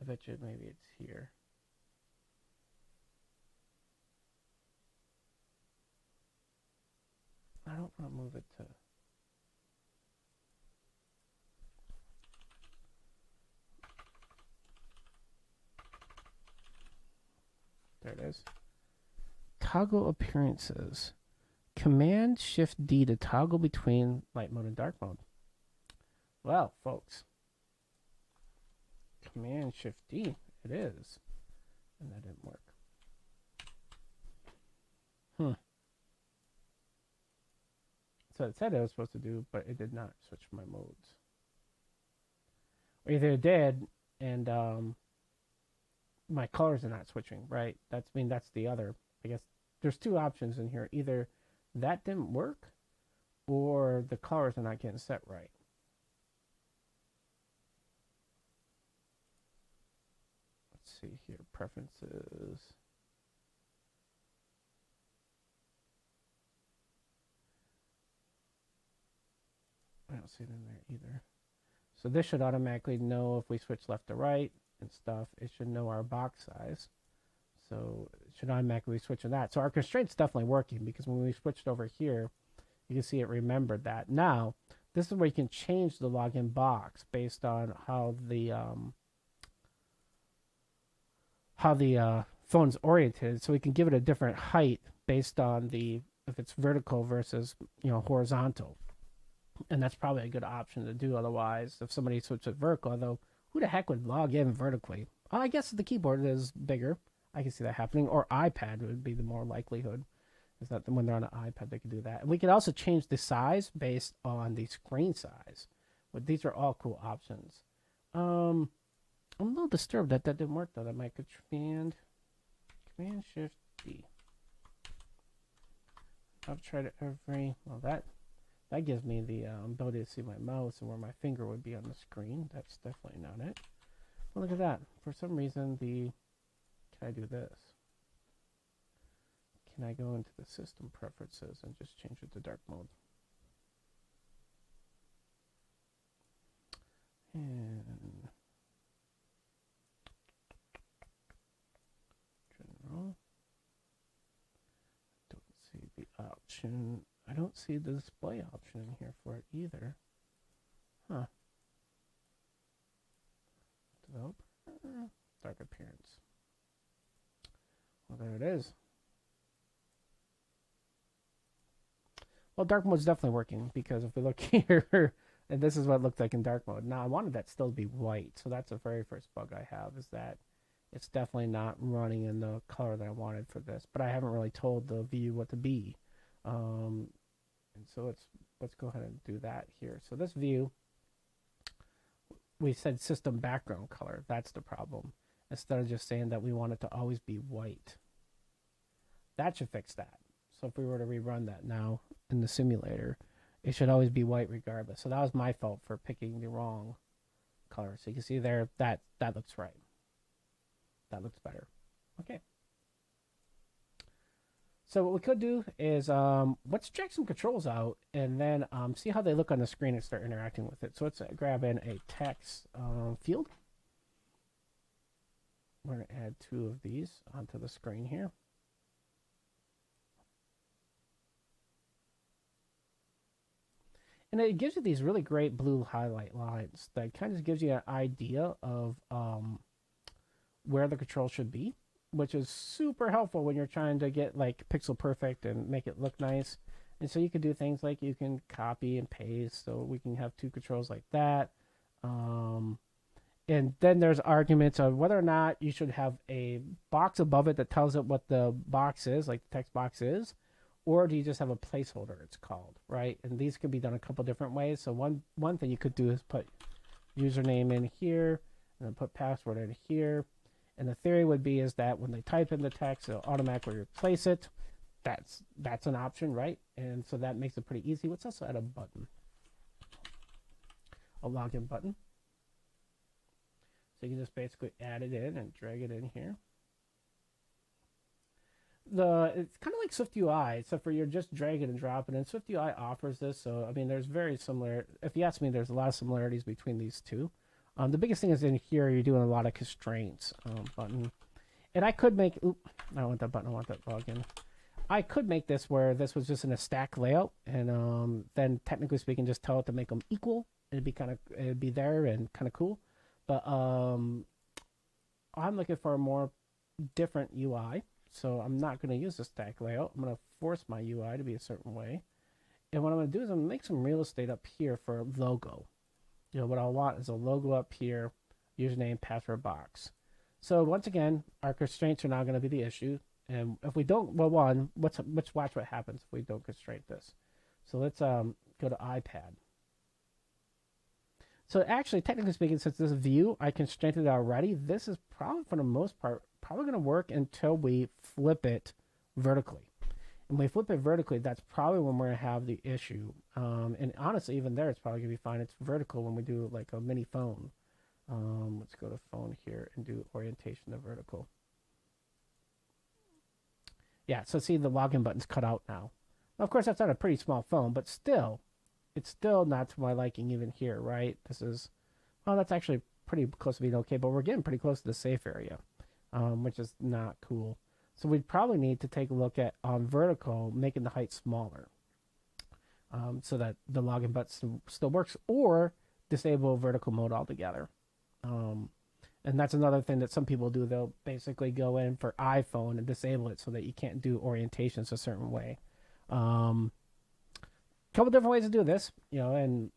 I bet you maybe it's here. I don't want to move it to. There it is. Toggle appearances. Command Shift D to toggle between light mode and dark mode. Well, folks. Command Shift D. It is. And that didn't work. So it said it was supposed to do, but it did not switch my modes. Or either it did, and my colors are not switching, right? That's the other. I guess there's two options in here. Either that didn't work, or the colors are not getting set right. Let's see here, preferences. I don't see it in there either. So this should automatically know if we switch left to right and stuff. It should know our box size. So it should automatically switch to that. So our constraint's definitely working because when we switched over here, you can see it remembered that. Now, this is where you can change the login box based on how the phone's oriented. So we can give it a different height based on if it's vertical versus horizontal. And that's probably a good option to do. Otherwise, if somebody switches it vertical, although who the heck would log in vertically? I guess the keyboard is bigger. I can see that happening. Or iPad would be the more likelihood. Is that when they're on an iPad, they can do that. And we can also change the size based on the screen size. But these are all cool options. I'm a little disturbed that didn't work though. That might command Shift B. I've tried it every, well, that gives me the ability to see my mouse and where my finger would be on the screen. That's definitely not it. Well, look at that. For some reason, can I do this? Can I go into the system preferences and just change it to dark mode? And general. Don't see the option. I don't see the display option in here for it either. Huh. Developer. Dark appearance. Well, there it is. Well, dark mode is definitely working, because if we look here, and this is what it looked like in dark mode. Now, I wanted that still to be white, so that's the very first bug I have, is that it's definitely not running in the color that I wanted for this, but I haven't really told the view what to be. And so let's go ahead and do that here. So this view, we said system background color. That's the problem. Instead of just saying that we want it to always be white. That should fix that. So if we were to rerun that now in the simulator, it should always be white regardless. So that was my fault for picking the wrong color. So you can see there, that looks right. That looks better. Okay. So what we could do is, let's check some controls out and then see how they look on the screen and start interacting with it. So let's grab in a text field. We're going to add 2 of these onto the screen here. And it gives you these really great blue highlight lines that kind of gives you an idea of where the control should be, which is super helpful when you're trying to get like pixel perfect and make it look nice. And so you can do things like you can copy and paste, so we can have 2 controls like that. And then there's arguments of whether or not you should have a box above it that tells it what the box is, like the text box is, or do you just have a placeholder, it's called, right? And these can be done a couple different ways. So one thing you could do is put username in here, and then put password in here. And the theory would be is that when they type in the text, it'll automatically replace it. That's an option, right? And so that makes it pretty easy. Let's also add a button, a login button. So you can just basically add it in and drag it in here. It's kind of like SwiftUI, except for you're just dragging and dropping. And SwiftUI offers this, so I mean, there's very similar. If you ask me, there's a lot of similarities between these two. The biggest thing is in here, you're doing a lot of constraints button. And I could make, I don't want that button, I want that login. I could make this where this was just in a stack layout, and then technically speaking, just tell it to make them equal. It'd be there and kind of cool. But I'm looking for a more different UI. So I'm not going to use the stack layout. I'm going to force my UI to be a certain way. And what I'm going to do is I'm going to make some real estate up here for a logo. You know, what I want is a logo up here, username, password box. So once again, our constraints are now going to be the issue. And if we don't, well, let's watch what happens if we don't constrain this. So let's go to iPad. So actually, technically speaking, since this view, I constrained it already, this is probably, for the most part, probably going to work until we flip it vertically. And when we flip it vertically, that's probably when we're going to have the issue. And honestly, even there, it's probably going to be fine. It's vertical when we do like a mini phone. Let's go to phone here and do orientation to vertical. Yeah, so see the login button's cut out now. Now, of course, that's on a pretty small phone, but still, it's still not to my liking even here, right? This is, well, that's actually pretty close to being okay, but we're getting pretty close to the safe area, which is not cool. So we'd probably need to take a look at on vertical, making the height smaller, so that the login button still works, or disable vertical mode altogether. And that's another thing that some people do. They'll basically go in for iPhone and disable it so that you can't do orientations a certain way. Couple different ways to do this, you know, and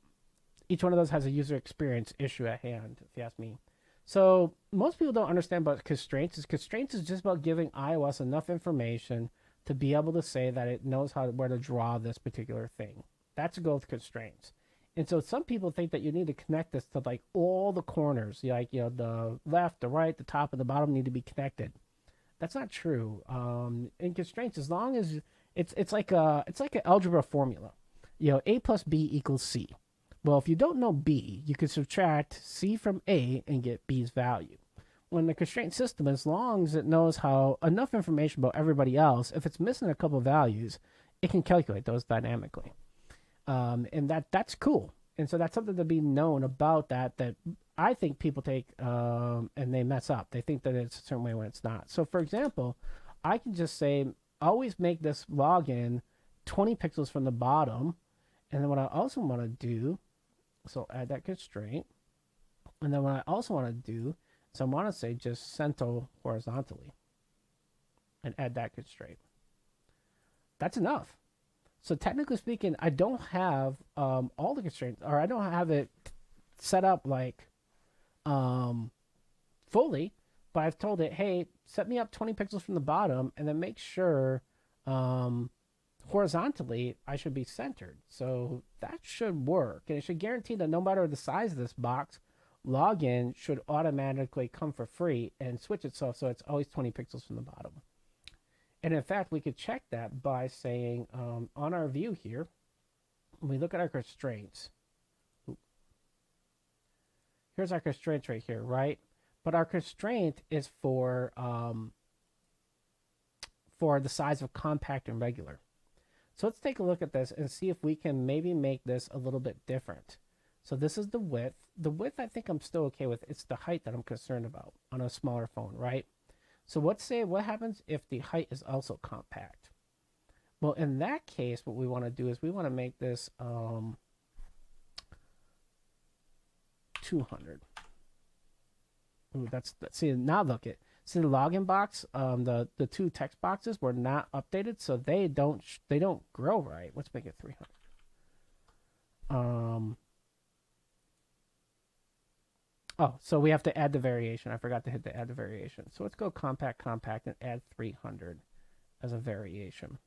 each one of those has a user experience issue at hand, if you ask me. So most people don't understand about constraints. Constraints is just about giving iOS enough information to be able to say that it knows where to draw this particular thing. That's the goal with constraints. And so some people think that you need to connect this to like all the corners, like, you know, the left, the right, the top, and the bottom need to be connected. That's not true. In constraints, as long as it's like an algebra formula. You know, A plus B equals C. Well, if you don't know B, you can subtract C from A and get B's value. When the constraint system, as long as it knows how enough information about everybody else, if it's missing a couple values, it can calculate those dynamically. And that's cool. And so that's something to be known about that I think people take and they mess up. They think that it's a certain way when it's not. So for example, I can just say always make this login 20 pixels from the bottom. And then what I also want to do, so add that constraint. And then what I also want to do is I want to say just center horizontally and add that constraint. That's enough. So technically speaking, I don't have all the constraints, or I don't have it set up like fully, but I've told it, hey, set me up 20 pixels from the bottom, and then make sure horizontally I should be centered. So that should work, and it should guarantee that no matter the size of this box, login should automatically come for free and switch itself so it's always 20 pixels from the bottom. And in fact, we could check that by saying on our view here, when we look at our constraints, here's our constraints right here, right? But our constraint is for the size of compact and regular. So let's take a look at this and see if we can maybe make this a little bit different. So this is the width. The width I think I'm still okay with. It's the height that I'm concerned about on a smaller phone, right? So let's say what happens if the height is also compact? Well, in that case, what we want to do is we want to make this 200. Ooh, see, now look at, see the login box, the two text boxes were not updated, so they don't grow right. Let's make it 300. Oh, so we have to add the variation. I forgot to hit the add the variation. So let's go compact, and add 300 as a variation.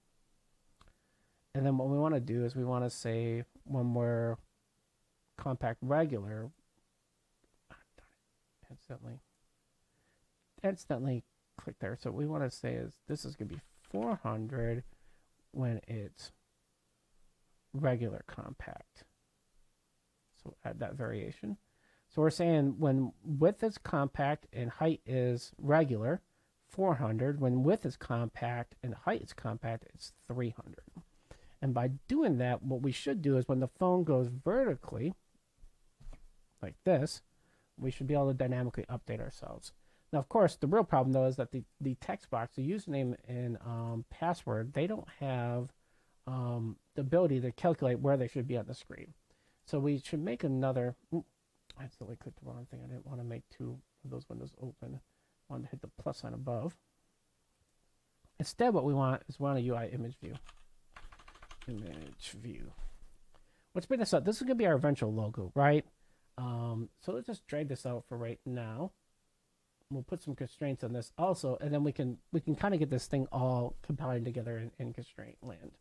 And then what we want to do is we want to say when we're compact regular, accidentally click there. So what we want to say is this is going to be 400 when it's regular compact. So add that variation. So we're saying when width is compact and height is regular, 400. When width is compact and height is compact, it's 300. And by doing that, what we should do is when the phone goes vertically, like this, we should be able to dynamically update ourselves. Now, of course, the real problem, though, is that the text box, the username and password, they don't have the ability to calculate where they should be on the screen. So we should make another... I accidentally clicked the wrong thing. I didn't want to make two of those windows open. I wanted to hit the plus sign above. Instead, what we want is we want a UI image view. Image view. Let's bring this up. This is going to be our eventual logo, right? So let's just drag this out for right now. We'll put some constraints on this also, and then we can kind of get this thing all compiled together in constraint land.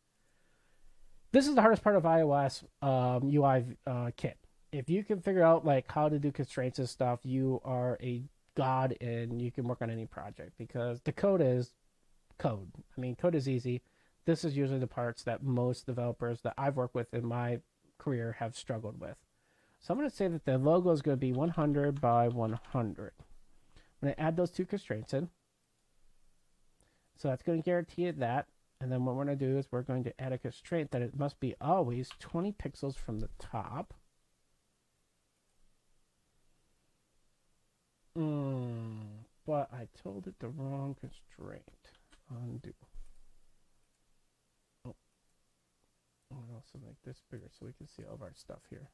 This is the hardest part of iOS UI kit. If you can figure out like how to do constraints and stuff, you are a god and you can work on any project because the code is code. I mean, code is easy. This is usually the parts that most developers that I've worked with in my career have struggled with. So I'm going to say that the logo is going to be 100 by 100. I'm going to add those two constraints in. So that's going to guarantee it that. And then what we're going to do is we're going to add a constraint that it must be always 20 pixels from the top. But I told it the wrong constraint. Undo. Oh. I'll also make this bigger so we can see all of our stuff here.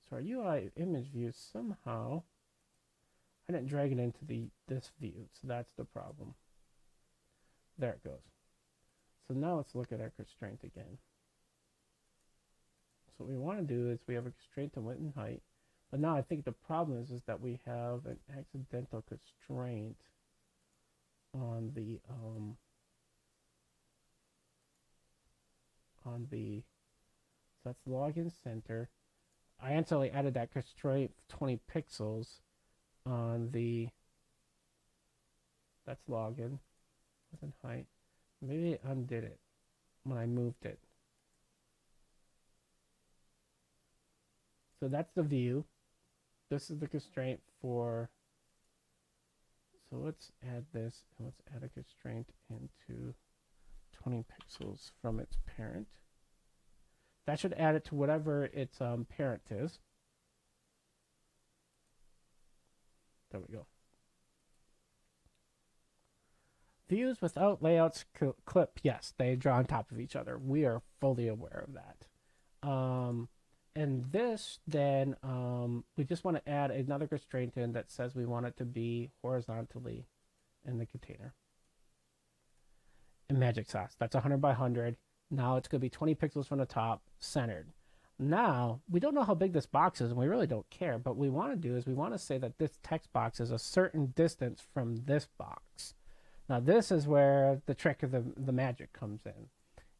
So our UI image view somehow, I didn't drag it into this view, so that's the problem. There it goes. So now let's look at our constraint again. So what we want to do is we have a constraint on width and height. But now I think the problem is that we have an accidental constraint on the so that's login center. I accidentally added that constraint 20 pixels on the, that's login. width and height. Maybe I undid it when I moved it. So that's the view. This is the constraint for. So let's add this, and let's add a constraint into 20 pixels from its parent. That should add it to whatever its parent is. There we go. Views without layouts clip, yes, they draw on top of each other. We are fully aware of that. And this, then, we just want to add another constraint in that says we want it to be horizontally in the container. And magic sauce, that's 100 by 100. Now it's going to be 20 pixels from the top, centered. Now, we don't know how big this box is, and we really don't care, but what we want to do is we want to say that this text box is a certain distance from this box. Now, this is where the trick of the magic comes in.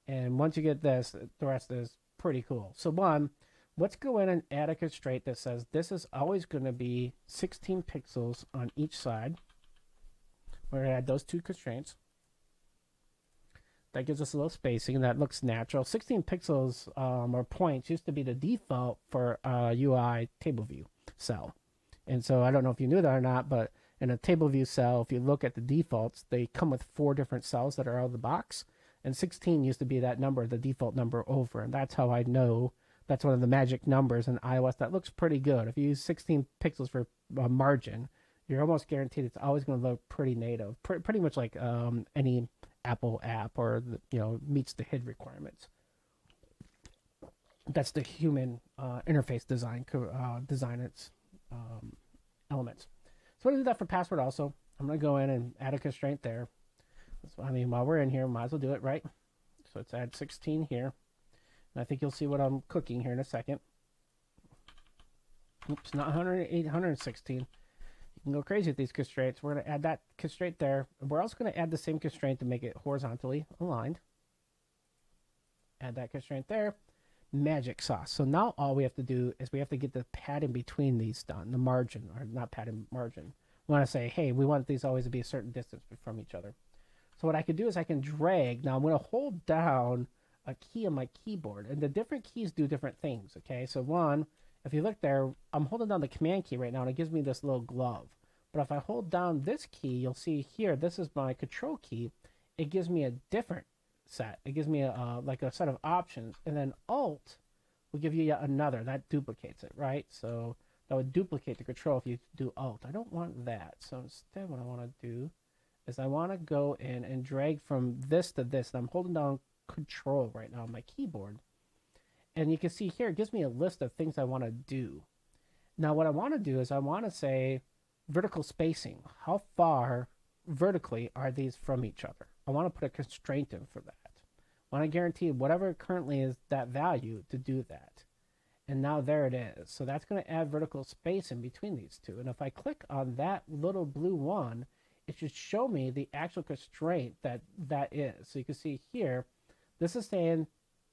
And once you get this, the rest is pretty cool. So one, let's go in and add a constraint that says this is always going to be 16 pixels on each side. We're going to add those two constraints. That gives us a little spacing, and that looks natural. 16 pixels or points used to be the default for UI table view cell. And so I don't know if you knew that or not, but in a table view cell, if you look at the defaults, they come with 4 different cells that are out of the box. And 16 used to be that number, the default number over. And that's how I know that's one of the magic numbers in iOS. That looks pretty good. If you use 16 pixels for margin, you're almost guaranteed it's always going to look pretty native. Pretty much like any Apple app or meets the HID requirements. That's the human interface design its elements. So I'm going to do that for password also. I'm going to go in and add a constraint there. I mean, while we're in here, might as well do it, right? So let's add 16 here. And I think you'll see what I'm cooking here in a second. Oops, not 108, 116. You can go crazy with these constraints. We're going to add that constraint there. We're also going to add the same constraint to make it horizontally aligned. Add that constraint there. Magic sauce. So now all we have to do is we have to get the padding between these done, the margin, or not padding, margin. We want to say, hey, we want these always to be a certain distance from each other. So what I can do is I can drag. Now I'm going to hold down a key on my keyboard, and the different keys do different things, okay? So one, if you look there, I'm holding down the command key right now, and it gives me this little glove. But if I hold down this key, you'll see here, this is my control key. It gives me a different set. It gives me like a set of options, and then Alt will give you yet another. That duplicates it, right? So that would duplicate the control if you do Alt. I don't want that. So instead what I want to do is I want to go in and drag from this to this. And I'm holding down Control right now on my keyboard. And you can see here, it gives me a list of things I want to do. Now what I want to do is I want to say vertical spacing. How far vertically are these from each other? I want to put a constraint in for that. I want to guarantee whatever currently is that value to do that. And now there it is. So that's going to add vertical space in between these two. And if I click on that little blue one, it should show me the actual constraint that is. So you can see here, this is saying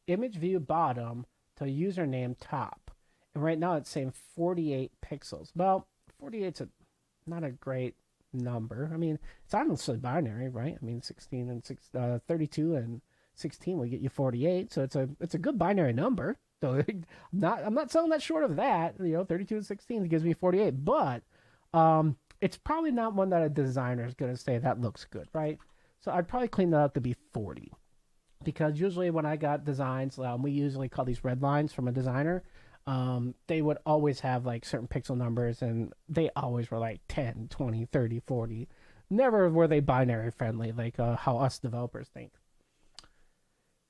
image view bottom to username top. And right now it's saying 48 pixels. Well, 48's not a great number. I mean, it's honestly binary, right? I mean, 32 and 16 will get you 48. So it's a good binary number. So I'm not selling that short of that. 32 and 16 gives me 48. But it's probably not one that a designer is going to say that looks good, right? So I'd probably clean that up to be 40. Because usually when I got designs, we usually call these red lines from a designer. They would always have like certain pixel numbers, and they always were like 10, 20, 30, 40. Never were they binary friendly, like how us developers think.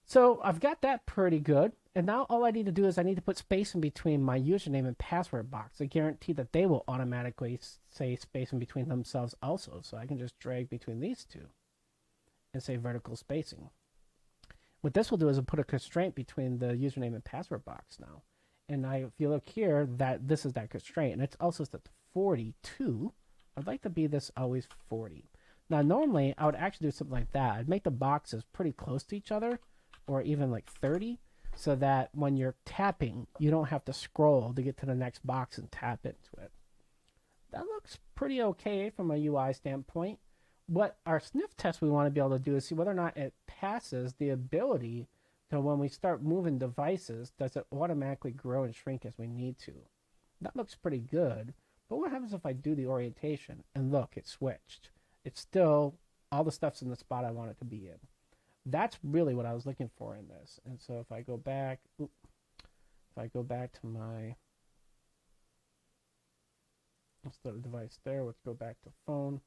So I've got that pretty good. And now all I need to do is I need to put space in between my username and password box to guarantee that they will automatically say space in between themselves also. So I can just drag between these two and say vertical spacing. What this will do is it'll put a constraint between the username and password box now. And if you look here, this is that constraint. And it's also set to 42. I'd like to be this always 40. Now, normally, I would actually do something like that. I'd make the boxes pretty close to each other, or even like 30, so that when you're tapping, you don't have to scroll to get to the next box and tap into it. That looks pretty okay from a UI standpoint. what our sniff test we want to be able to do is see whether or not it passes the ability to, when we start moving devices, does it automatically grow and shrink as we need to. That looks pretty good. But what happens if I do the orientation and look, it switched? It's still, all the stuff's in the spot I want it to be in. That's really what I was looking for in this. And so if I go back, to my, let's go to device there. Let's go back to phone.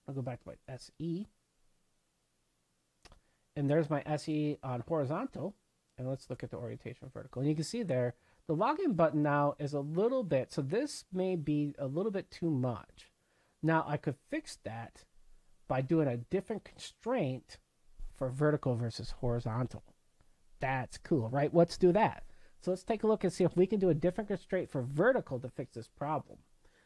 I'll go back to my SE. And there's my SE on horizontal. And let's look at the orientation vertical. And you can see there, the login button now is a little bit, so this may be a little bit too much. Now I could fix that by doing a different constraint for vertical versus horizontal. That's cool, right? Let's do that. So let's take a look and see if we can do a different constraint for vertical to fix this problem.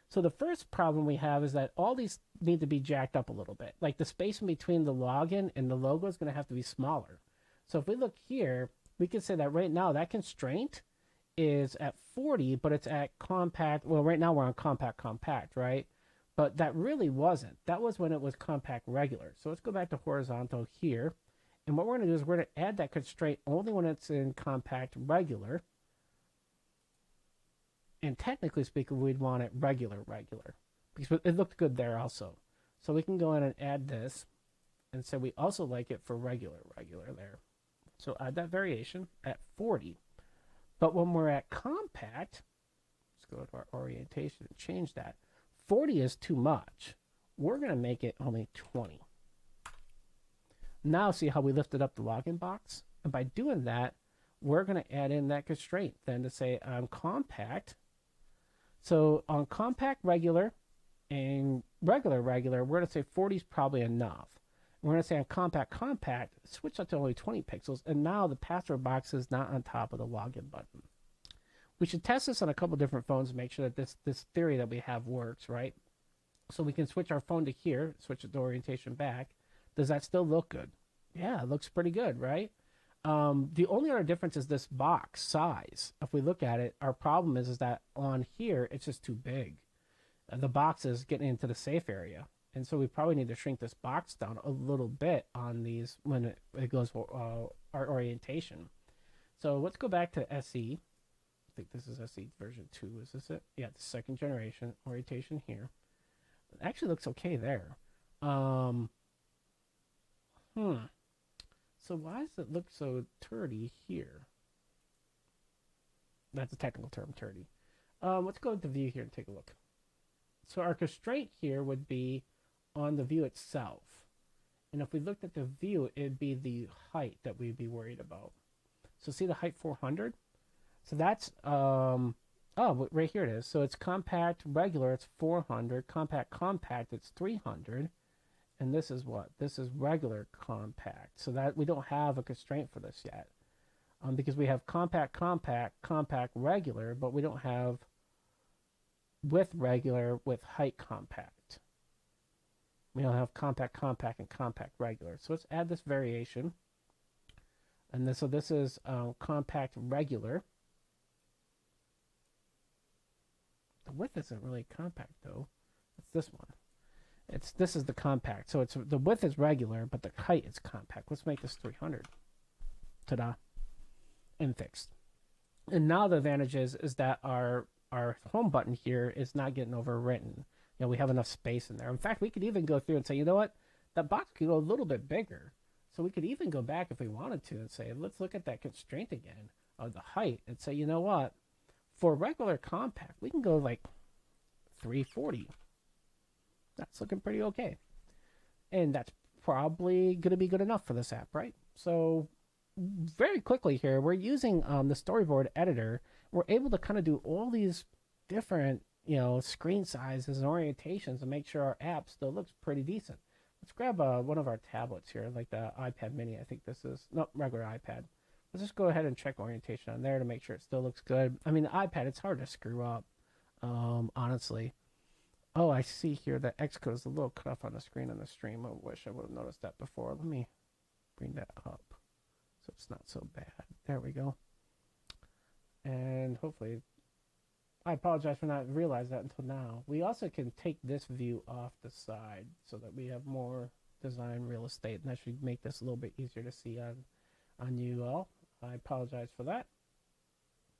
So the first problem we have is that all these need to be jacked up a little bit. Like the space in between the login and the logo is going to have to be smaller. So if we look here, we can say that right now that constraint is at 40, but it's at compact. Well, right now we're on compact, right? But that really wasn't. That was when it was compact regular. So let's go back to horizontal here. And what we're going to do is we're going to add that constraint only when it's in compact regular. And technically speaking, we'd want it regular, because it looked good there also. So we can go in and add this and say we also like it for regular there. So add that variation at 40. But when we're at compact, let's go to our orientation and change that. 40 is too much. We're going to make it only 20. Now see how we lifted up the login box? And by doing that, we're going to add in that constraint then to say on compact. So on compact regular and regular, we're going to say 40 is probably enough. We're going to say on compact, switch that to only 20 pixels, and now the password box is not on top of the login button. We should test this on a couple different phones to make sure that this theory that we have works, right? So we can switch our phone to here, switch the orientation back. Does that still look good? Yeah, it looks pretty good, right? The only other difference is this box size. If we look at it, our problem is that on here, it's just too big. The box is getting into the safe area. And so we probably need to shrink this box down a little bit on these when it goes our orientation. So let's go back to SE. I think this is SE version 2. Is this it? Yeah, the second generation orientation here. It actually looks okay there. So why does it look so turdy here? That's a technical term, turdy. Let's go into view here and take a look. So our constraint here would be on the view itself. And if we looked at the view, it'd be the height that we'd be worried about. So see the height 400? So that's, right here it is. So it's compact regular, it's 400. Compact, it's 300. And this is what? This is regular compact. So that we don't have a constraint for this yet. Because we have compact regular, but we don't have width regular with height compact. We don't have compact, and compact regular. So let's add this variation. And this, so this is compact regular. The width isn't really compact though. It's this one. This is the compact. So it's the width is regular, but the height is compact. Let's make this 300. Ta-da. And fixed. And now the advantage is that our home button here is not getting overwritten. You know, we have enough space in there. In fact, we could even go through and say, you know what? That box could go a little bit bigger. So we could even go back if we wanted to and say, let's look at that constraint again of the height and say, you know what? For regular compact, we can go like 340. That's looking pretty okay. And that's probably going to be good enough for this app, right? So very quickly here, we're using the storyboard editor. We're able to kind of do all these different, screen sizes and orientations and make sure our app still looks pretty decent. Let's grab one of our tablets here, like the iPad mini. I think this is, no, regular iPad. Let's just go ahead and check orientation on there to make sure it still looks good. I mean, the iPad, it's hard to screw up, honestly. Oh, I see here that Xcode is a little cut off on the screen on the stream. I wish I would have noticed that before. Let me bring that up so it's not so bad. There we go. And hopefully I apologize for not realizing that until now. We also can take this view off the side so that we have more design real estate, and that should make this a little bit easier to see on you all. I apologize for that.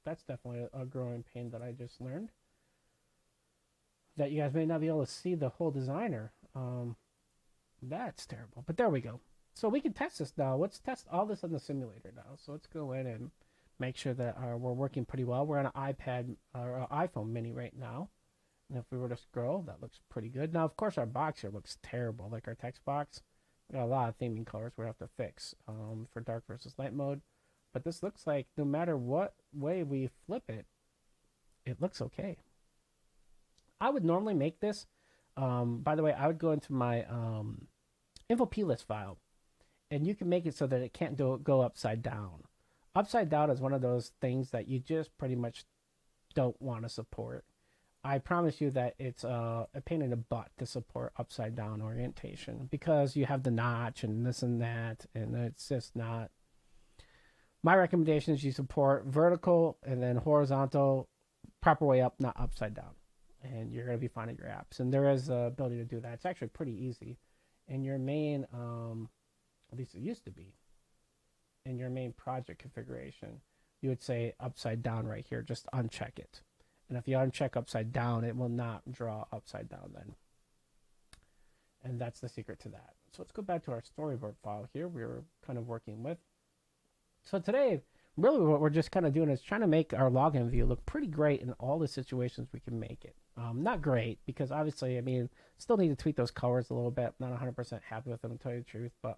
That's definitely a growing pain that I just learned. That you guys may not be able to see the whole designer. That's terrible, but there we go. So we can test this now. Let's test all this on the simulator now. So let's go in and make sure that we're working pretty well. We're on an iPad or iPhone mini right now. And if we were to scroll, that looks pretty good. Now, of course, our box here looks terrible, like our text box. We got a lot of theming colors we have to fix for dark versus light mode. But this looks like no matter what way we flip it, it looks okay. I would normally make this. By the way, I would go into my info plist file, and you can make it so that it can't go upside down. Upside down is one of those things that you just pretty much don't want to support. I promise you that it's a pain in the butt to support upside down orientation because you have the notch and this and that, and it's just not. My recommendation is you support vertical and then horizontal, proper way up, not upside down. And you're going to be fine at your apps. And there is the ability to do that. It's actually pretty easy. In your main, at least it used to be, in your main project configuration, you would say upside down right here. Just uncheck it. And if you uncheck upside down, it will not draw upside down then. And that's the secret to that. So let's go back to our storyboard file here we were kind of working with. So today, really what we're just kind of doing is trying to make our login view look pretty great in all the situations we can make it. Not great, because obviously, I mean, still need to tweak those colors a little bit. Not 100% happy with them, to tell you the truth. But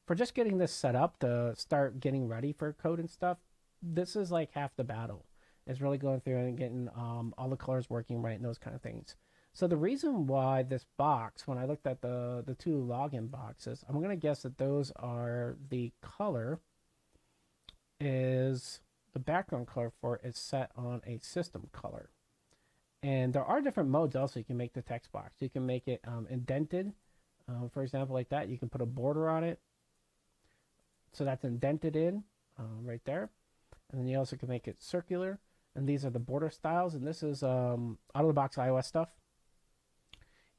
for just getting this set up to start getting ready for code and stuff, this is like half the battle. Is really going through and getting all the colors working right and those kind of things. So the reason why this box, when I looked at the two login boxes, I'm going to guess that those are the color is the background color for it is set on a system color. And there are different modes also you can make the text box. You can make it indented, for example, like that. You can put a border on it. So that's indented in right there. And then you also can make it circular. And these are the border styles. And this is out-of-the-box iOS stuff.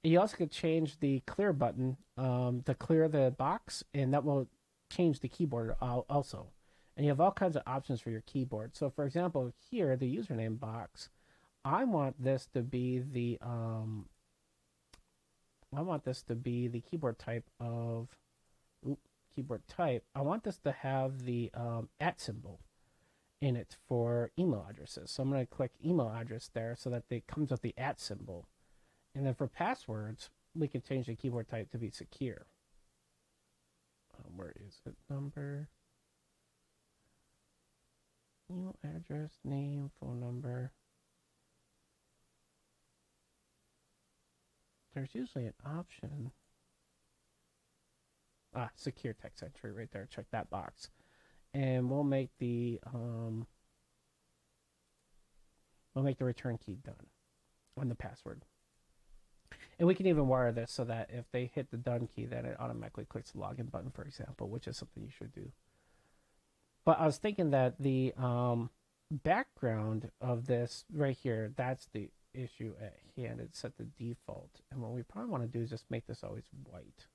And you also could change the clear button to clear the box. And that will change the keyboard also. And you have all kinds of options for your keyboard. So for example, here, the username box, I want this to be the keyboard type of keyboard type. I want this to have the @ symbol in it for email addresses. So I'm going to click email address there so that it comes with the @ symbol. And then for passwords, we can change the keyboard type to be secure. Where is it? Number, email address, name, phone number. There's usually an option. Secure text entry right there. Check that box. And we'll make the return key done on the password. And we can even wire this so that if they hit the done key, then it automatically clicks the login button, for example, which is something you should do. But I was thinking that the background of this right here, that's the issue at hand. It's set to default. And what we probably want to do is just make this always white.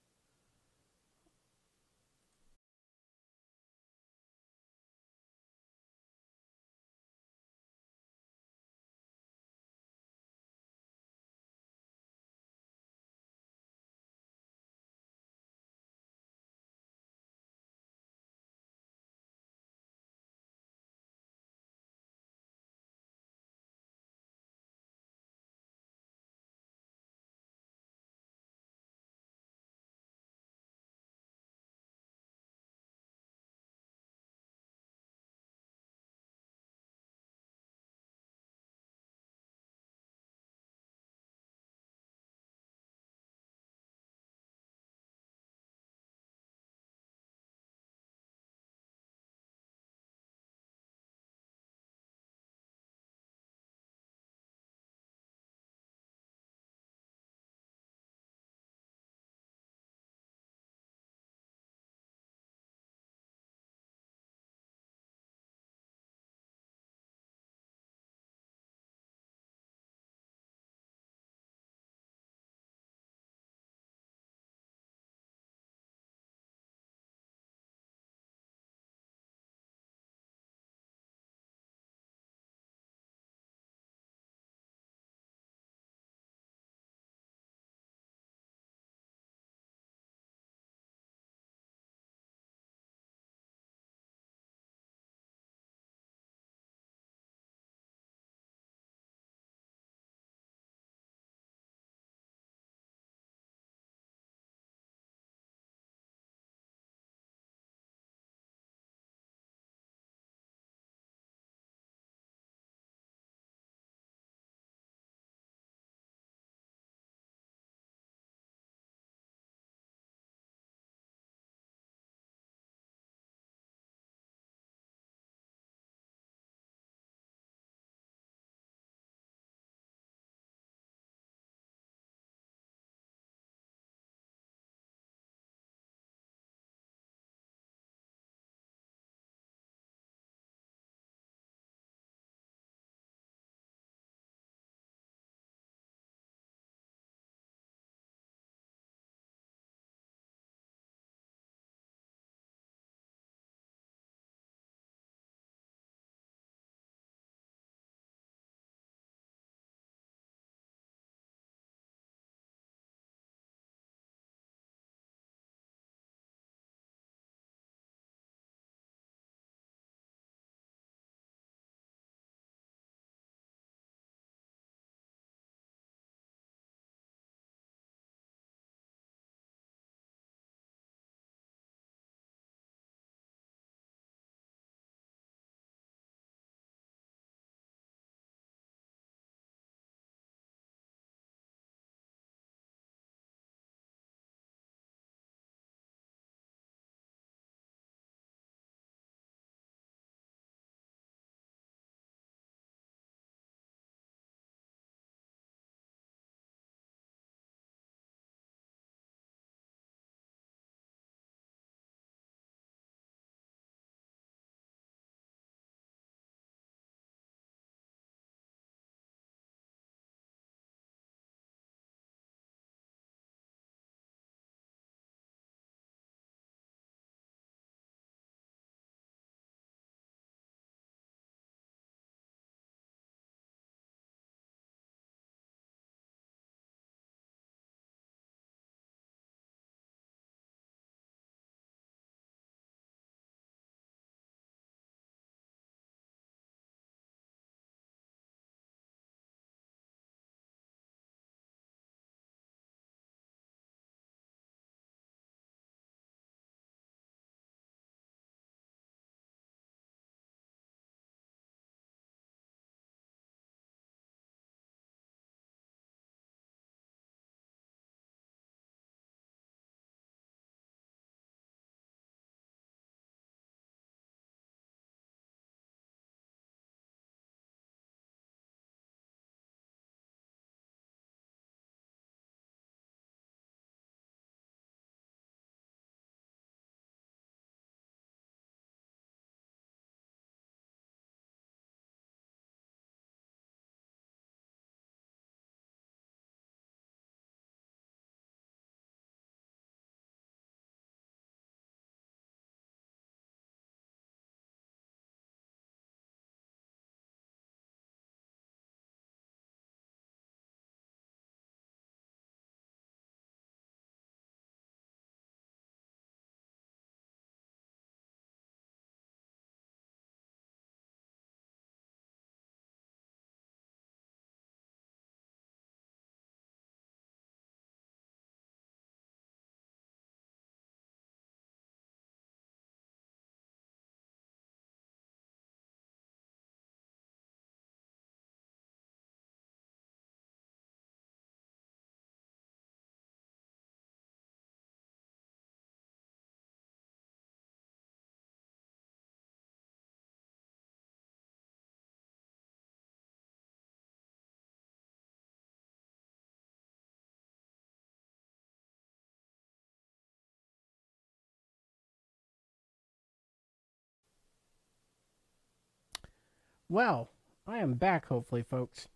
Well, I am back, hopefully, folks.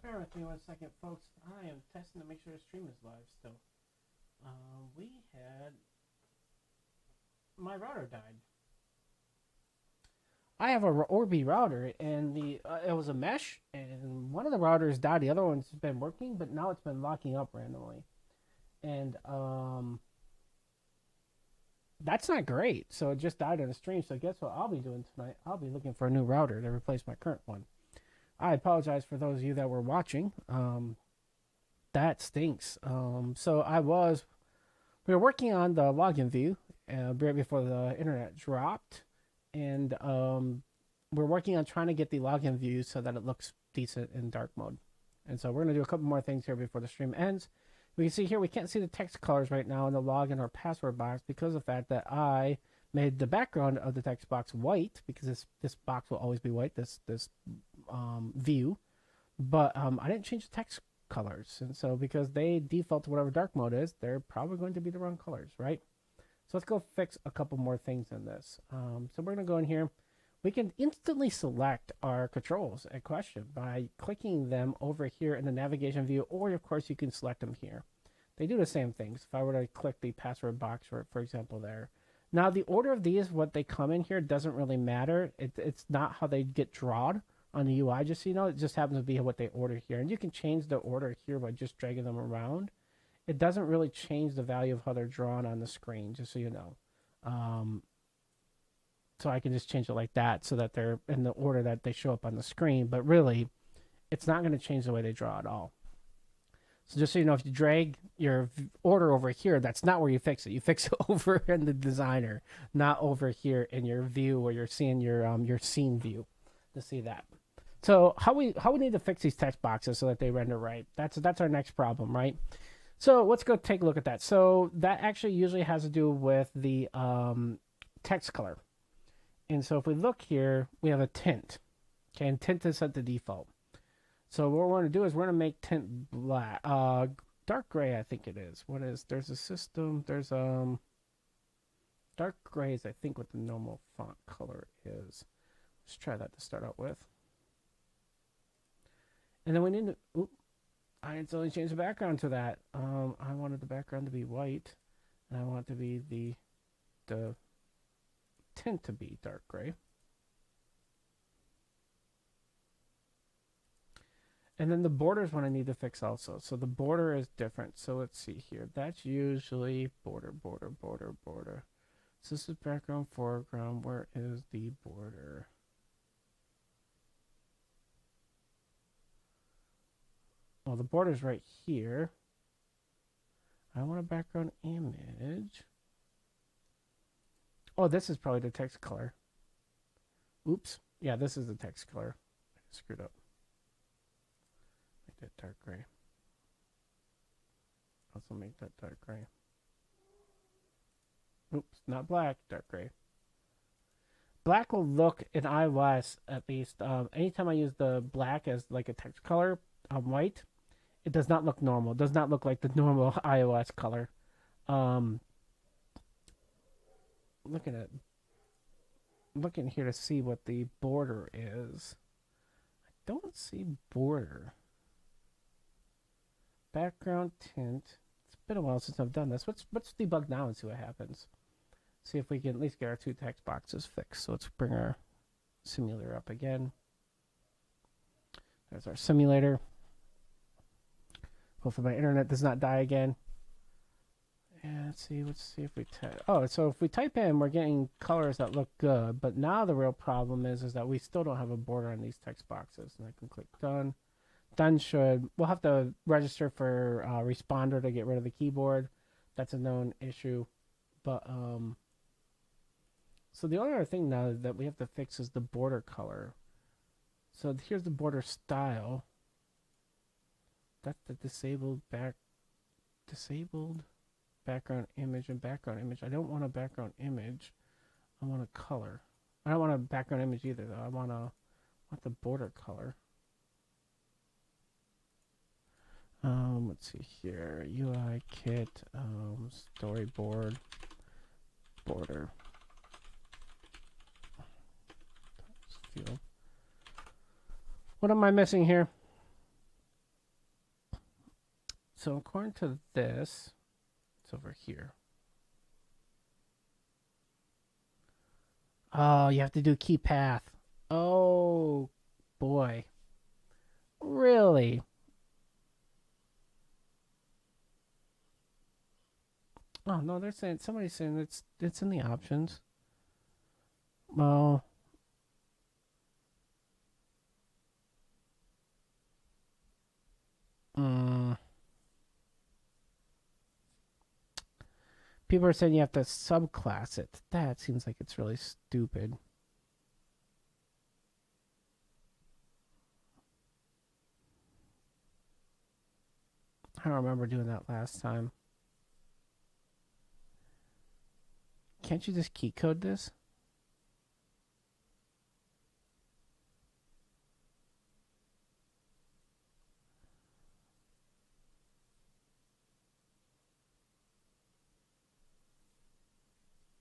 Bear with me 1 second, folks. I am testing to make sure the stream is live still. We had... My router died. I have a Orbi router, and it was a mesh, and one of the routers died. The other one's been working, but now it's been locking up randomly. And that's not great. So it just died on the stream. So guess what I'll be doing tonight? I'll be looking for a new router to replace my current one. I apologize for those of you that were watching. That stinks. We were working on the login view right before the internet dropped, and we're working on trying to get the login view so that it looks decent in dark mode. And so we're going to do a couple more things here before the stream ends. We can see here we can't see the text colors right now in the login or password box because of the fact that I made the background of the text box white, because this box will always be white, this view, but I didn't change the text colors, and so because they default to whatever dark mode is, they're probably going to be the wrong colors, right? So let's go fix a couple more things in this. So we're going to go in here. We can instantly select our controls at question by clicking them over here in the navigation view, or of course you can select them here. They do the same things. If I were to click the password box, for example, there. Now the order of these, what they come in here, doesn't really matter. It's not how they get drawn on the UI, just so you know. It just happens to be what they order here, and you can change the order here by just dragging them around. It doesn't really change the value of how they're drawn on the screen, just so you know. So I can just change it like that so that they're in the order that they show up on the screen, but really it's not going to change the way they draw at all. So just so you know, if you drag your order over here, that's not where you fix it. You fix it over in the designer, not over here in your view where you're seeing your scene view to see that. So how we need to fix these text boxes so that they render right. That's our next problem, right? So let's go take a look at that. So that actually usually has to do with the text color. And so if we look here, we have a tint. Okay, and tint is set to default. So what we're going to do is we're going to make tint black, dark gray, I think it is. There's a system, there's dark gray is I think what the normal font color is. Let's try that to start out with. And then we need to, I instantly changed the background to that. I wanted the background to be white, and I want it to be the tint to be dark gray. And then the border is what I need to fix also. So the border is different. So let's see here. That's usually border. So this is background, foreground. Where is the border? Well, the border's right here. I want a background image. Oh, this is probably the text color. Oops. Yeah, this is the text color. I screwed up. Make that dark gray. Also make that dark gray. Oops, not black, dark gray. Black will look in iOS, at least, anytime I use the black as like a text color on white, it does not look normal. It does not look like the normal iOS color. Looking here to see what the border is. I don't see border. Background tint. It's been a while since I've done this. Let's debug now and see what happens. See if we can at least get our two text boxes fixed. So let's bring our simulator up again. There's our simulator. Hopefully my internet does not die again. And let's see if we type. Oh, so if we type in, we're getting colors that look good. But now the real problem is that we still don't have a border on these text boxes. And I can click done. Done should. We'll have to register for responder to get rid of the keyboard. That's a known issue. But so the only other thing now that we have to fix is the border color. So here's the border style. That's the disabled background image and background image. I don't want a background image. I want a color. I don't want a background image either though. I want the border color. Let's see here. UIKit, storyboard, border. Field. What am I missing here? So according to this, it's over here. Oh, you have to do key path. Oh, boy. Really? Oh, no, they're saying, somebody's saying it's in the options. Well, people are saying you have to subclass it. That seems like it's really stupid. I don't remember doing that last time. Can't you just key code this?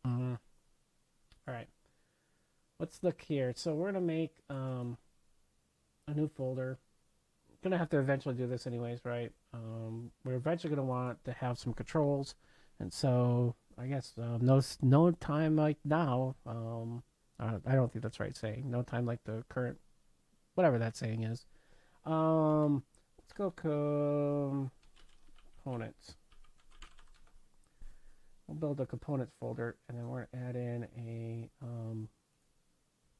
All right. Let's look here. So we're gonna make a new folder. Gonna have to eventually do this anyways, right? We're eventually gonna want to have some controls, and so I guess no time like now. I don't think that's right saying. No time like the current, whatever that saying is. Let's go components. We'll build a components folder, and then we're gonna add in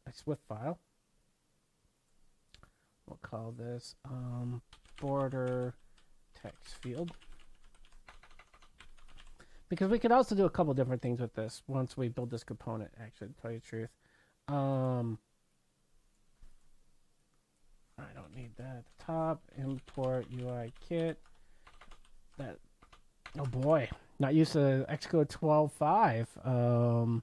a Swift file. We'll call this border text field. Because we could also do a couple different things with this once we build this component, actually, to tell you the truth. I don't need that at the top. Import UIKit. That, oh boy, not used to Xcode 12.5.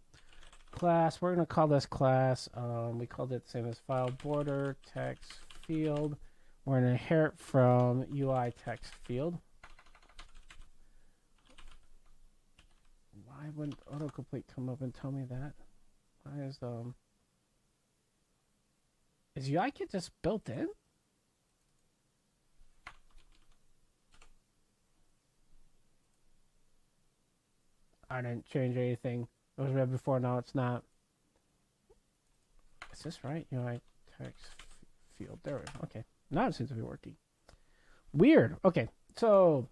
Class, we're going to call this class, we called it the same as file, border text field. We're going to inherit from UI text field. Why wouldn't autocomplete come up and tell me that? Why is UIKit just built in? I didn't change anything. It was read before, now it's not. Is this right? UI text field. There we go. Okay. Now it seems to be working. Weird. Okay. So,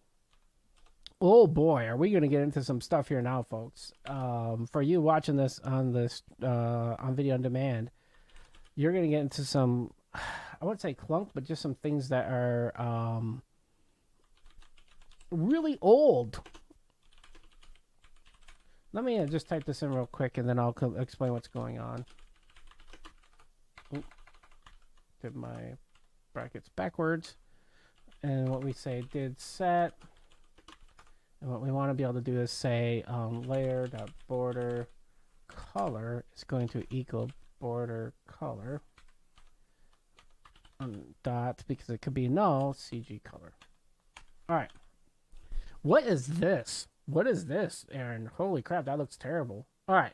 oh boy, are we going to get into some stuff here now, folks. For you watching this on video on demand, you're going to get into some, I wouldn't say clunk, but just some things that are really old. Let me just type this in real quick, and then I'll explain what's going on. Oop. Did my brackets backwards. And what we say did set. And what we want to be able to do is say layer.border color is going to equal border color dot, because it could be null, CG color. All right. What is this? What is this, Aaron? Holy crap, that looks terrible. All right.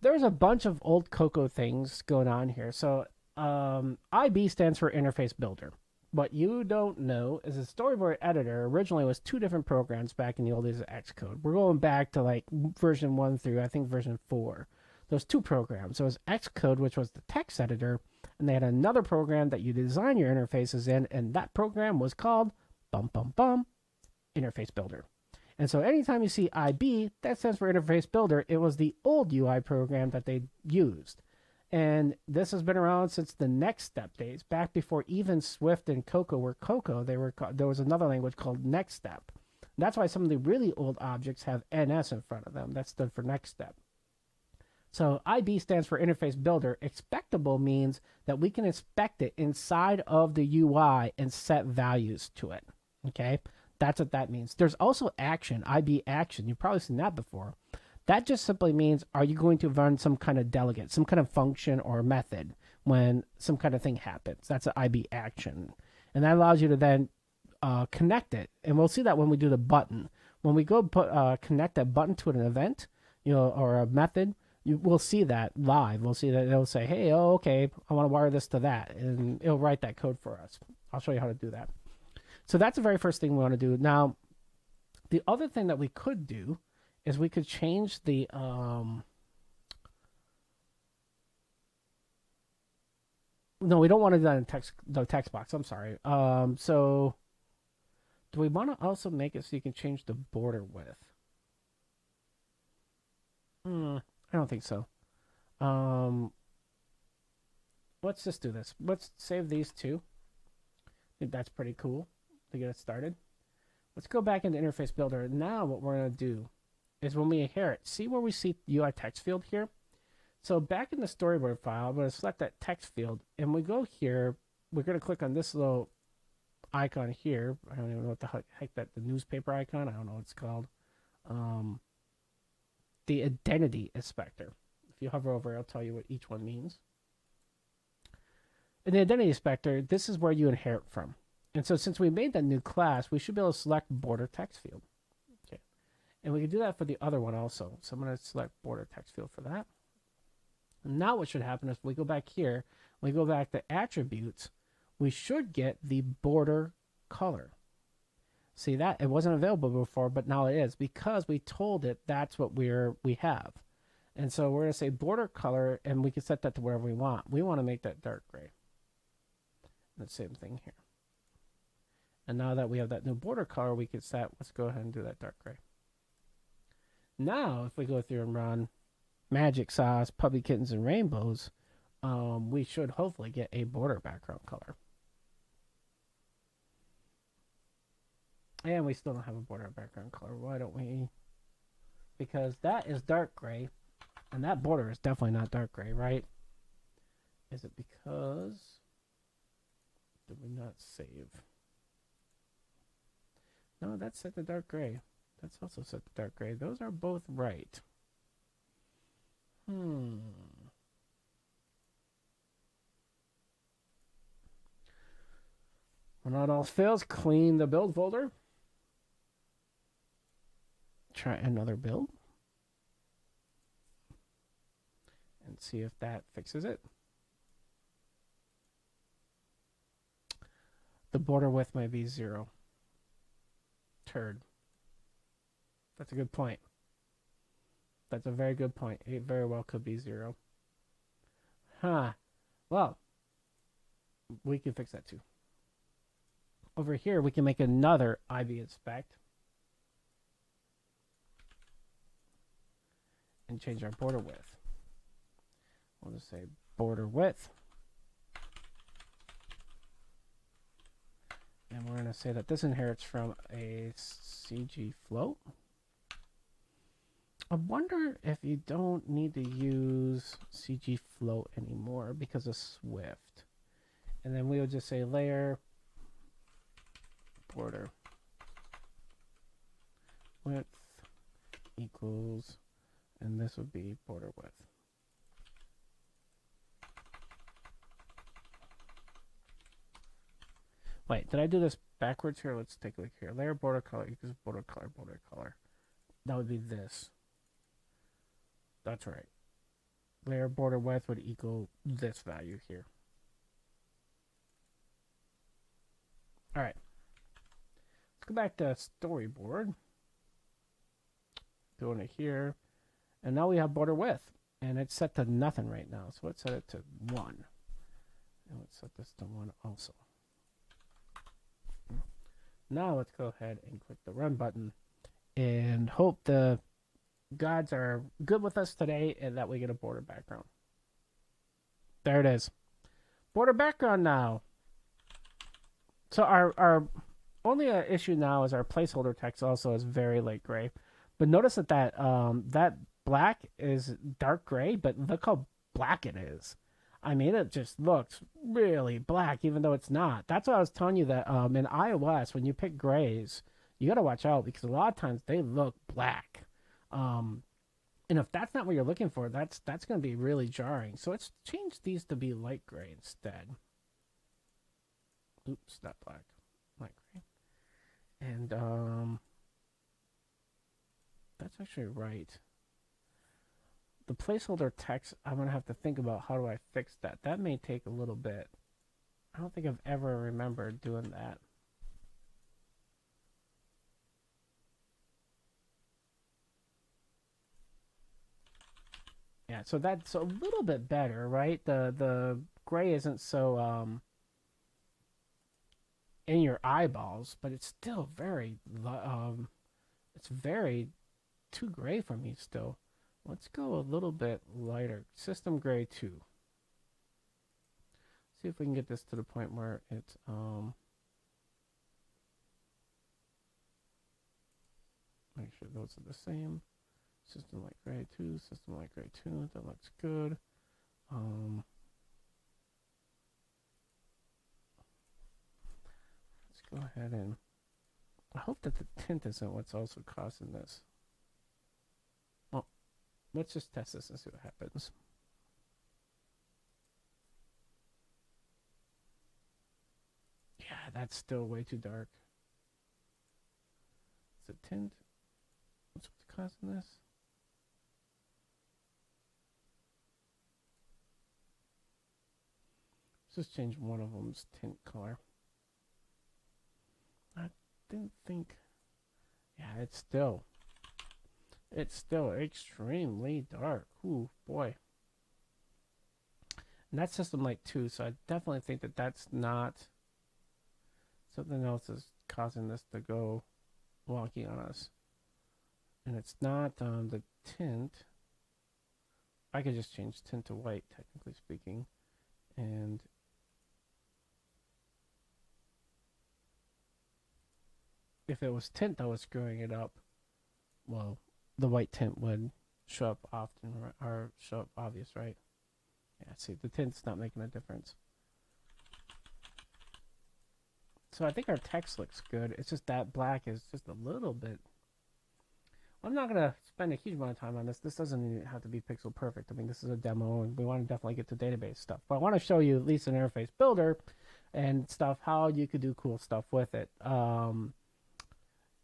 There's a bunch of old Cocoa things going on here. So IB stands for Interface Builder. What you don't know is a storyboard editor originally was two different programs back in the old days of Xcode. We're going back to like version 1 through, I think, version 4. Those two programs. There was Xcode, which was the text editor, and they had another program that you design your interfaces in, and that program was called Interface Builder. And so anytime you see IB, that stands for Interface Builder. It was the old UI program that they used. And this has been around since the Next Step days, back before even Swift and Cocoa were Cocoa. There was another language called Next Step. That's why some of the really old objects have NS in front of them. That stood for Next Step. So IB stands for Interface Builder. Expectable means that we can inspect it inside of the UI and set values to it. Okay, that's what that means. There's also action, IB action. You've probably seen that before. That just simply means, are you going to run some kind of delegate, some kind of function or method when some kind of thing happens? That's an IB action. And that allows you to then connect it. And we'll see that when we do the button. When we go connect that button to an event, or a method, we'll see that live. We'll see that it'll say, hey, oh, okay, I want to wire this to that. And it'll write that code for us. I'll show you how to do that. So that's the very first thing we want to do. Now, the other thing that we could do is we could change the no, we don't want to do that in the text box. I'm sorry. So do we want to also make it so you can change the border width? I don't think so. Let's just do this. Let's save these two. I think that's pretty cool to get it started. Let's go back into Interface Builder. Now what we're going to do is when we inherit, see where we see UI text field here? So back in the storyboard file, I'm going to select that text field, and we go here. We're going to click on this little icon here. I don't even know what the heck the newspaper icon. I don't know what it's called. The identity inspector. If you hover over, I'll tell you what each one means. In the identity inspector, this is where you inherit from. And so since we made that new class, we should be able to select border text field. Okay. And we can do that for the other one also. So I'm going to select border text field for that. And now what should happen is we go back here, we go back to attributes, we should get the border color. See that? It wasn't available before, but now it is because we told it that's what we have. And so we're going to say border color, and we can set that to wherever we want. We want to make that dark gray. The same thing here. And now that we have that new border color, we can set, let's go ahead and do that dark gray. Now, if we go through and run Magic Sauce, Puppy Kittens, and Rainbows, we should hopefully get a border background color. And we still don't have a border background color. Why don't we? Because that is dark gray, and that border is definitely not dark gray, right? Is it because... did we not save? No, that's set to dark gray. That's also set to dark gray. Those are both right. When all else fails, clean the build folder. Try another build. And see if that fixes it. The border width might be 0. Turd. That's a good point. That's a very good point. It very well could be 0. Huh. Well, we can fix that too. Over here, we can make another IB inspect. And change our border width. We'll just say border width. And we're going to say that this inherits from a CG float. I wonder if you don't need to use CG float anymore because of Swift. And then we would just say layer border width equals, and this would be border width. Wait, did I do this backwards here? Let's take a look here. Layer border color equals border color, border color. That would be this. That's right. Layer border width would equal this value here. All right. Let's go back to storyboard. Going to here. And now we have border width. And it's set to nothing right now. So let's set it to 1. And let's set this to 1 also. Now let's go ahead and click the run button and hope the gods are good with us today and that we get a border background. There it is. Border background now. So our only issue now is our placeholder text also is very light gray. But notice that that black is dark gray, but look how black it is. I mean, it just looks really black, even though it's not. That's what I was telling you that in iOS, when you pick grays, you got to watch out because a lot of times they look black. Um, and if that's not what you're looking for, that's going to be really jarring. So let's change these to be light gray instead. Oops, not black, light gray. And that's actually right. The placeholder text, I'm going to have to think about how do I fix that. That may take a little bit. I don't think I've ever remembered doing that. Yeah, so that's a little bit better, right? The gray isn't so in your eyeballs, but it's still very it's very too gray for me still. Let's go a little bit lighter. System gray 2. See if we can get this to the point where it's make sure those are the same. System light gray 2, system light gray 2. That looks good. Let's go ahead and I hope that the tint isn't what's also causing this. Well, let's just test this and see what happens. Yeah, that's still way too dark. Is it tint? What's causing this? Let's just change one of them's tint color. I didn't think. Yeah, it's still extremely dark. Ooh, boy. And that's System Light 2, so I definitely think that that's not something else is causing this to go wonky on us. And it's not the tint. I could just change tint to white, technically speaking. And if it was tint that was screwing it up, well, the white tint would show up often or show up obvious, right? Yeah, see, the tint's not making a difference. So I think our text looks good. It's just that black is just a little bit. I'm not going to spend a huge amount of time on this. This doesn't even have to be pixel perfect. I mean, this is a demo, and we want to definitely get to database stuff. But I want to show you at least an interface builder and stuff, how you could do cool stuff with it.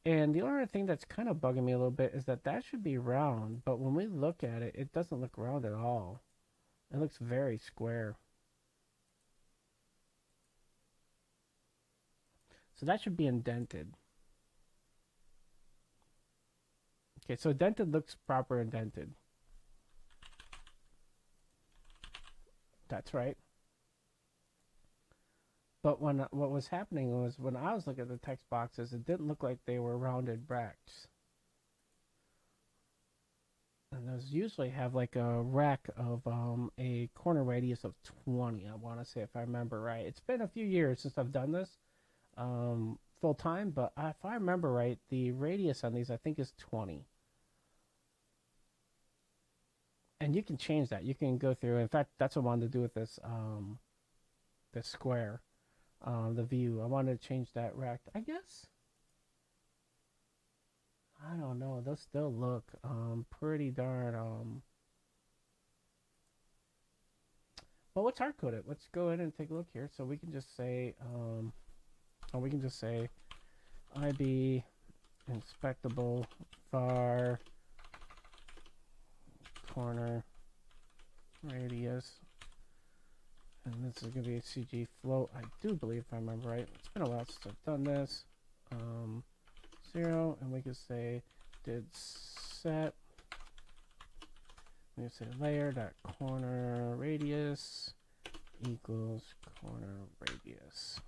And the only thing that's kind of bugging me a little bit is that should be round, but when we look at it, it doesn't look round at all. It looks very square. So that should be indented. Okay, so indented looks proper indented. That's right. But what was happening was when I was looking at the text boxes, it didn't look like they were rounded bracts. And those usually have like a rack of a corner radius of 20, I want to say, if I remember right. It's been a few years since I've done this full time, but if I remember right, the radius on these I think is 20. And you can change that. You can go through. In fact, that's what I wanted to do with this this square. The view. I wanted to change that rack. I guess. I don't know. Those still look pretty darn well, let's hard code it. Let's go in and take a look here. So we can just say IB inspectable var corner radius. And this is going to be a CG float. I do believe, if I remember right. It's been a while since I've done this. 0, and we can say did set. We can say layer dot corner radius equals corner radius.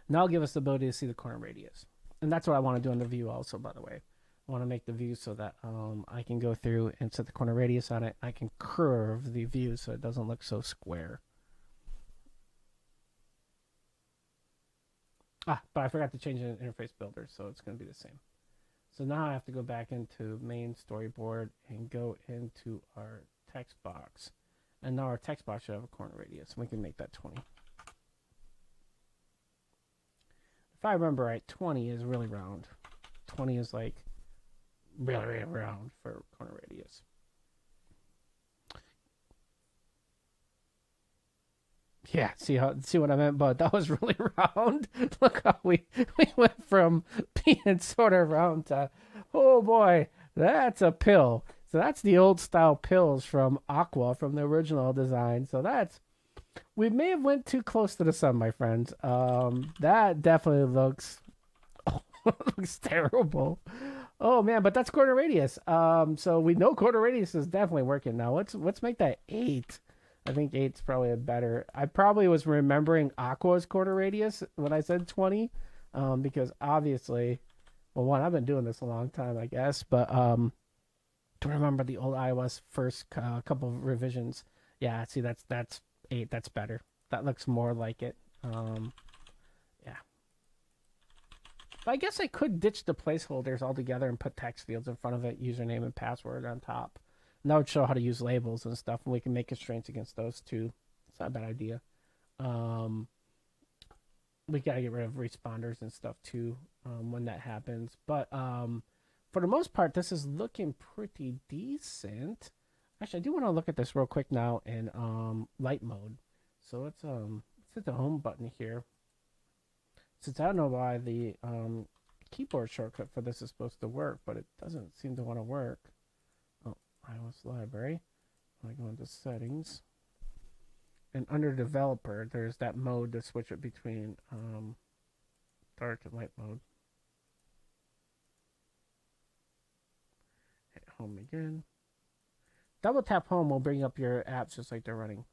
Now it'll give us the ability to see the corner radius. And that's what I want to do in the view also, by the way. I want to make the view so that I can go through and set the corner radius on it. I can curve the view so it doesn't look so square. But I forgot to change the interface builder, so it's going to be the same. So now I have to go back into main storyboard and go into our text box. And now our text box should have a corner radius. We can make that 20. If I remember right, 20 is really round. 20 is like really, really round for corner radius. Yeah, see what I meant, but that was really round. Look how we went from being sort of round to, oh boy, that's a pill. So that's the old style pills from Aqua from the original design. So that's, we may have went too close to the sun, my friends. That definitely looks looks terrible. Oh man, but that's quarter radius. So we know quarter radius is definitely working now. Let's make that 8. I think 8's probably a better. I probably was remembering Aqua's quarter radius when I said 20, because obviously, well, one, I've been doing this a long time, I guess, but to remember the old iOS first couple of revisions. Yeah, see, that's 8. That's better. That looks more like it. Yeah. But I guess I could ditch the placeholders altogether and put text fields in front of it, username and password on top. And that would show how to use labels and stuff, and we can make constraints against those too. It's not a bad idea. We gotta get rid of responders and stuff too when that happens. But for the most part, this is looking pretty decent. Actually, I do want to look at this real quick now in light mode. So let's hit the home button here. Since I don't know why the keyboard shortcut for this is supposed to work, but it doesn't seem to want to work. Oh, iOS library. I go into settings. And under developer, there's that mode to switch it between dark and light mode. Hit home again. Double tap home will bring up your apps just like they're running.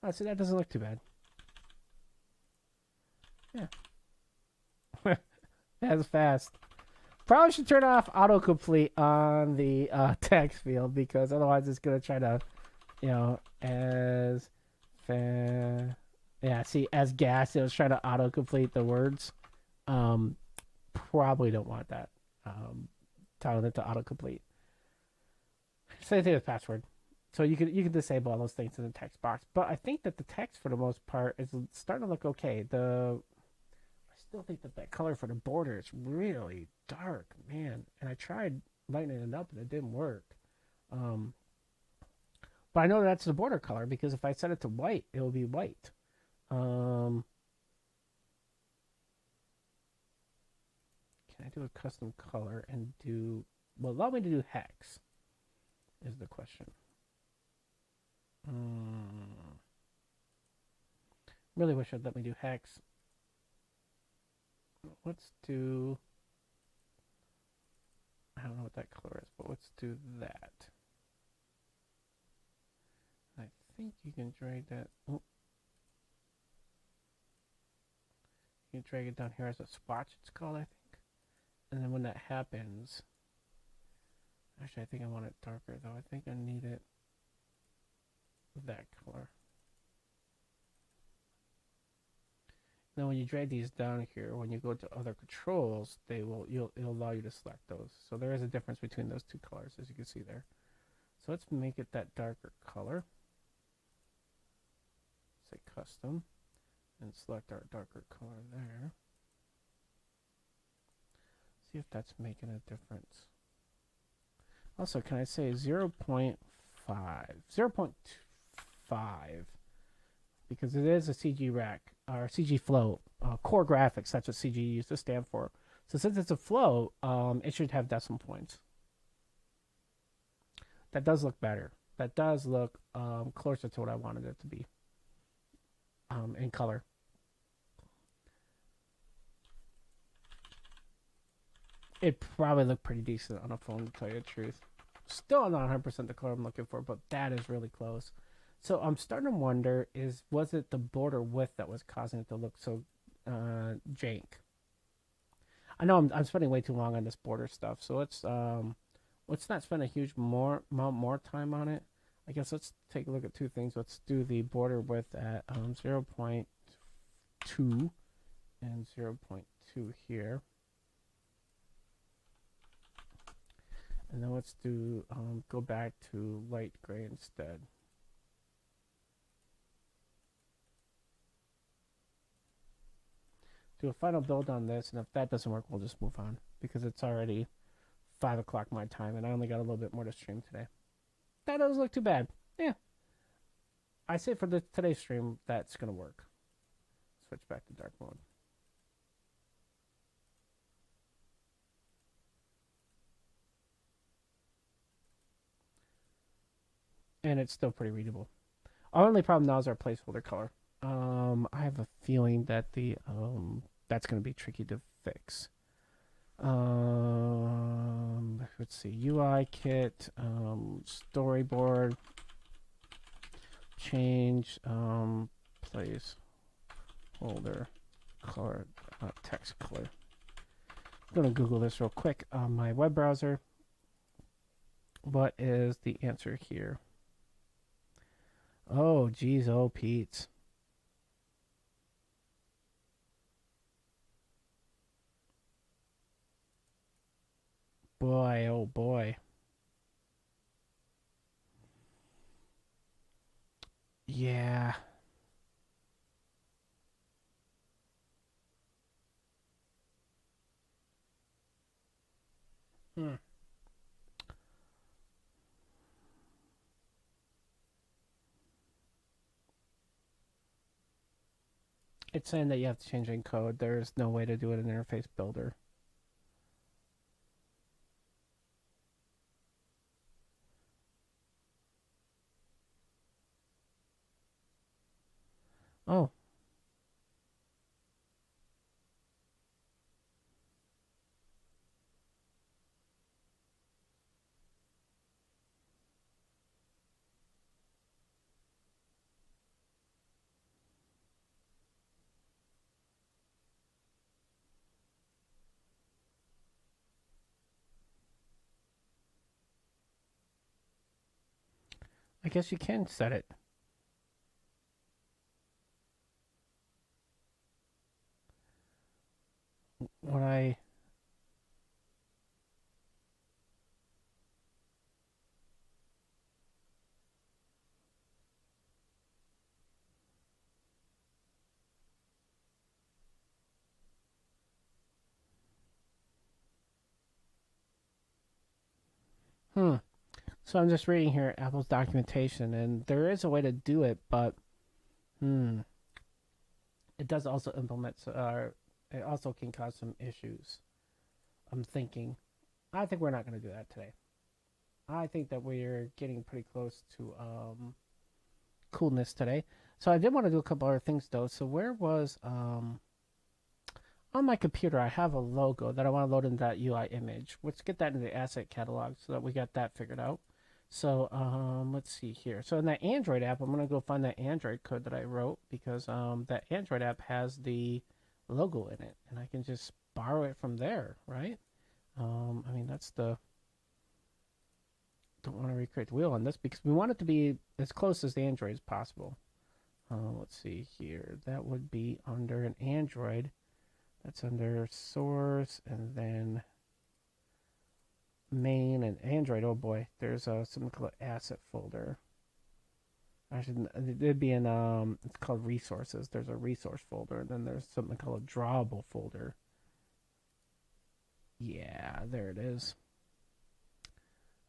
Oh, see, that doesn't look too bad. Yeah. That's fast. Probably should turn off autocomplete on the text field, because otherwise it's going to try to, yeah, see, as gas, it was trying to autocomplete the words. Probably don't want that. Telling it to autocomplete. Same thing with password. So you can disable all those things in the text box. But I think that the text, for the most part, is starting to look okay. I still think that color for the border is really dark, man. And I tried lightening it up and it didn't work. But I know that's the border color, because if I set it to white, it will be white. Can I do a custom color and do... Well, allow me to do hex is the question. Really wish I'd let me do hex. Let's do... I don't know what that color is, but let's do that. I think you can drag that... Oh. You can drag it down here as a swatch, it's called, I think. And then when that happens... Actually, I think I want it darker, though. I think I need it that color. Now, when you drag these down here, when you go to other controls, it'll allow you to select those. So there is a difference between those two colors, as you can see there. So let's make it that darker color. Say custom, and select our darker color there. See if that's making a difference. Also, can I say 0.5? 0.25, because it is a CG rack, or CG float. Core graphics, that's what CG used to stand for. So since it's a float, it should have decimal points. That does look better. That does look closer to what I wanted it to be in color. It probably looked pretty decent on a phone, to tell you the truth. Still not 100% the color I'm looking for, but that is really close. So I'm starting to wonder, was it the border width that was causing it to look so jank? I know I'm spending way too long on this border stuff, so let's not spend a huge amount more time on it. I guess let's take a look at two things. Let's do the border width at 0.2 and 0.2 here. And then let's do go back to light gray instead. Do a final build on this, and if that doesn't work, we'll just move on because it's already 5 o'clock my time, and I only got a little bit more to stream today. That doesn't look too bad. Yeah, I say for today's stream that's gonna work. Switch back to dark mode. And it's still pretty readable. Our only problem now is our placeholder color. I have a feeling that the that's going to be tricky to fix. Let's see, UIKit, storyboard, change placeholder color, text color. I'm going to Google this real quick on my web browser. What is the answer here? Oh, geez, oh, Pete. Boy, oh boy. Yeah. Hmm. It's saying that you have to change Xcode. There's no way to do it in Interface Builder. Oh. I guess you can set it. When I... So I'm just reading here Apple's documentation, and there is a way to do it, but it does also implement. It also can cause some issues. I'm thinking. I think we're not going to do that today. I think that we're getting pretty close to coolness today. So I did want to do a couple other things though. So where was on my computer I have a logo that I want to load into that UI image. Let's get that in the asset catalog so that we got that figured out. So let's see here. So in that Android app, I'm gonna go find that Android code that I wrote because that Android app has the logo in it, and I can just borrow it from there, right? I mean that's the don't want to recreate the wheel on this because we want it to be as close as the Android as possible. Let's see here. That would be under an Android. That's under source and then main and Android. Oh boy, there's something called asset folder. Actually, it'd be in it's called resources. There's a resource folder, and then there's something called a drawable folder. Yeah, there it is.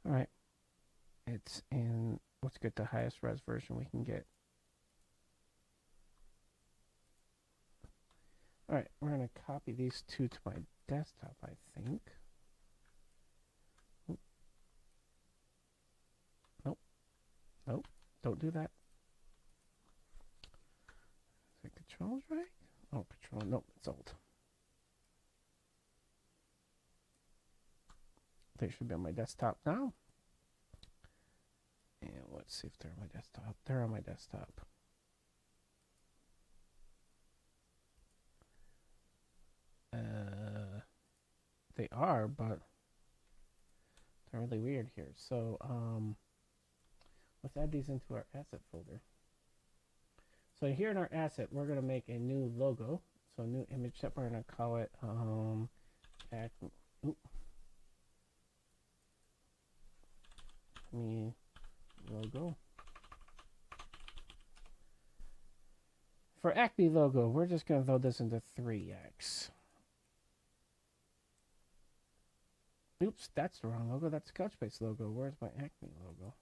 All right, it's in. Let's get the highest res version we can get. All right, we're gonna copy these two to my desktop, I think. Nope. Nope. Don't do that. Is it controls right? Oh, control. Nope, it's alt. They should be on my desktop now. And let's see if they're on my desktop. They're on my desktop. They are, but they're really weird here. So, let's add these into our asset folder. So here in our asset, we're going to make a new logo. So a new image that we're going to call it Acme logo. For Acme logo, we're just going to throw this into 3x. Oops, that's the wrong logo. That's Couchbase logo. Where's my Acme logo?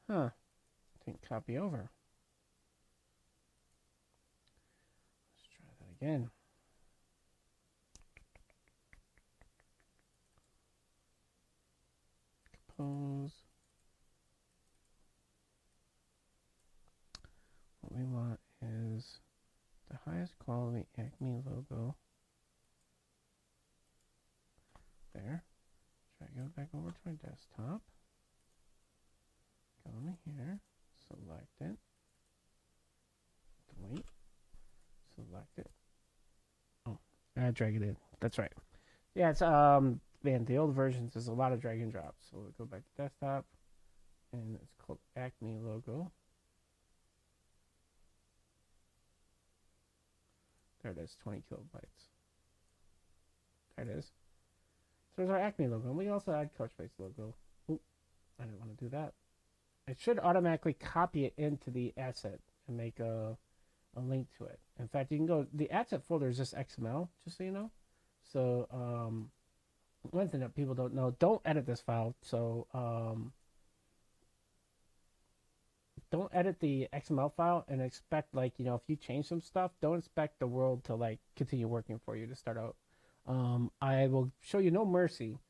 Huh. Didn't copy over. Let's try that again. Compose. What we want is the highest quality Acme logo. There. Try to go back over to my desktop. Go in here, select it, delete, select it. Oh, I drag it in. That's right. Yeah, it's man, the old versions there's a lot of drag and drop. So we'll go back to desktop, and it's called Acme logo. There it is, 20 kilobytes. There it is. So there's our Acme logo, and we also add Couchbase logo. Oop, I didn't want to do that. It should automatically copy it into the asset and make a link to it. In fact, you can go, the asset folder is just XML, just so you know. So one thing that people don't know, don't edit this file. So don't edit the XML file and expect, like, you know, if you change some stuff, don't expect the world to like continue working for you to start out. I will show you no mercy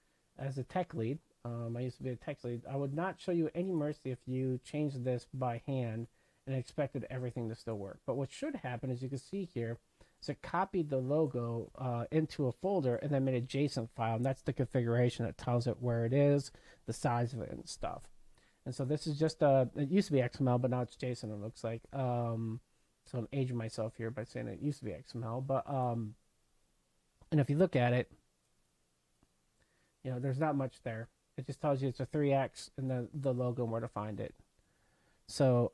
as a tech lead. I used to be a tech lead. I would not show you any mercy if you changed this by hand and expected everything to still work. But what should happen, as you can see here, is it copied the logo into a folder and then made a JSON file. And that's the configuration that tells it where it is, the size of it, and stuff. And so this is just it used to be XML, but now it's JSON, it looks like. So I'm aging myself here by saying it used to be XML. But and if you look at it, you know, there's not much there. It just tells you it's a 3x and the logo and where to find it. So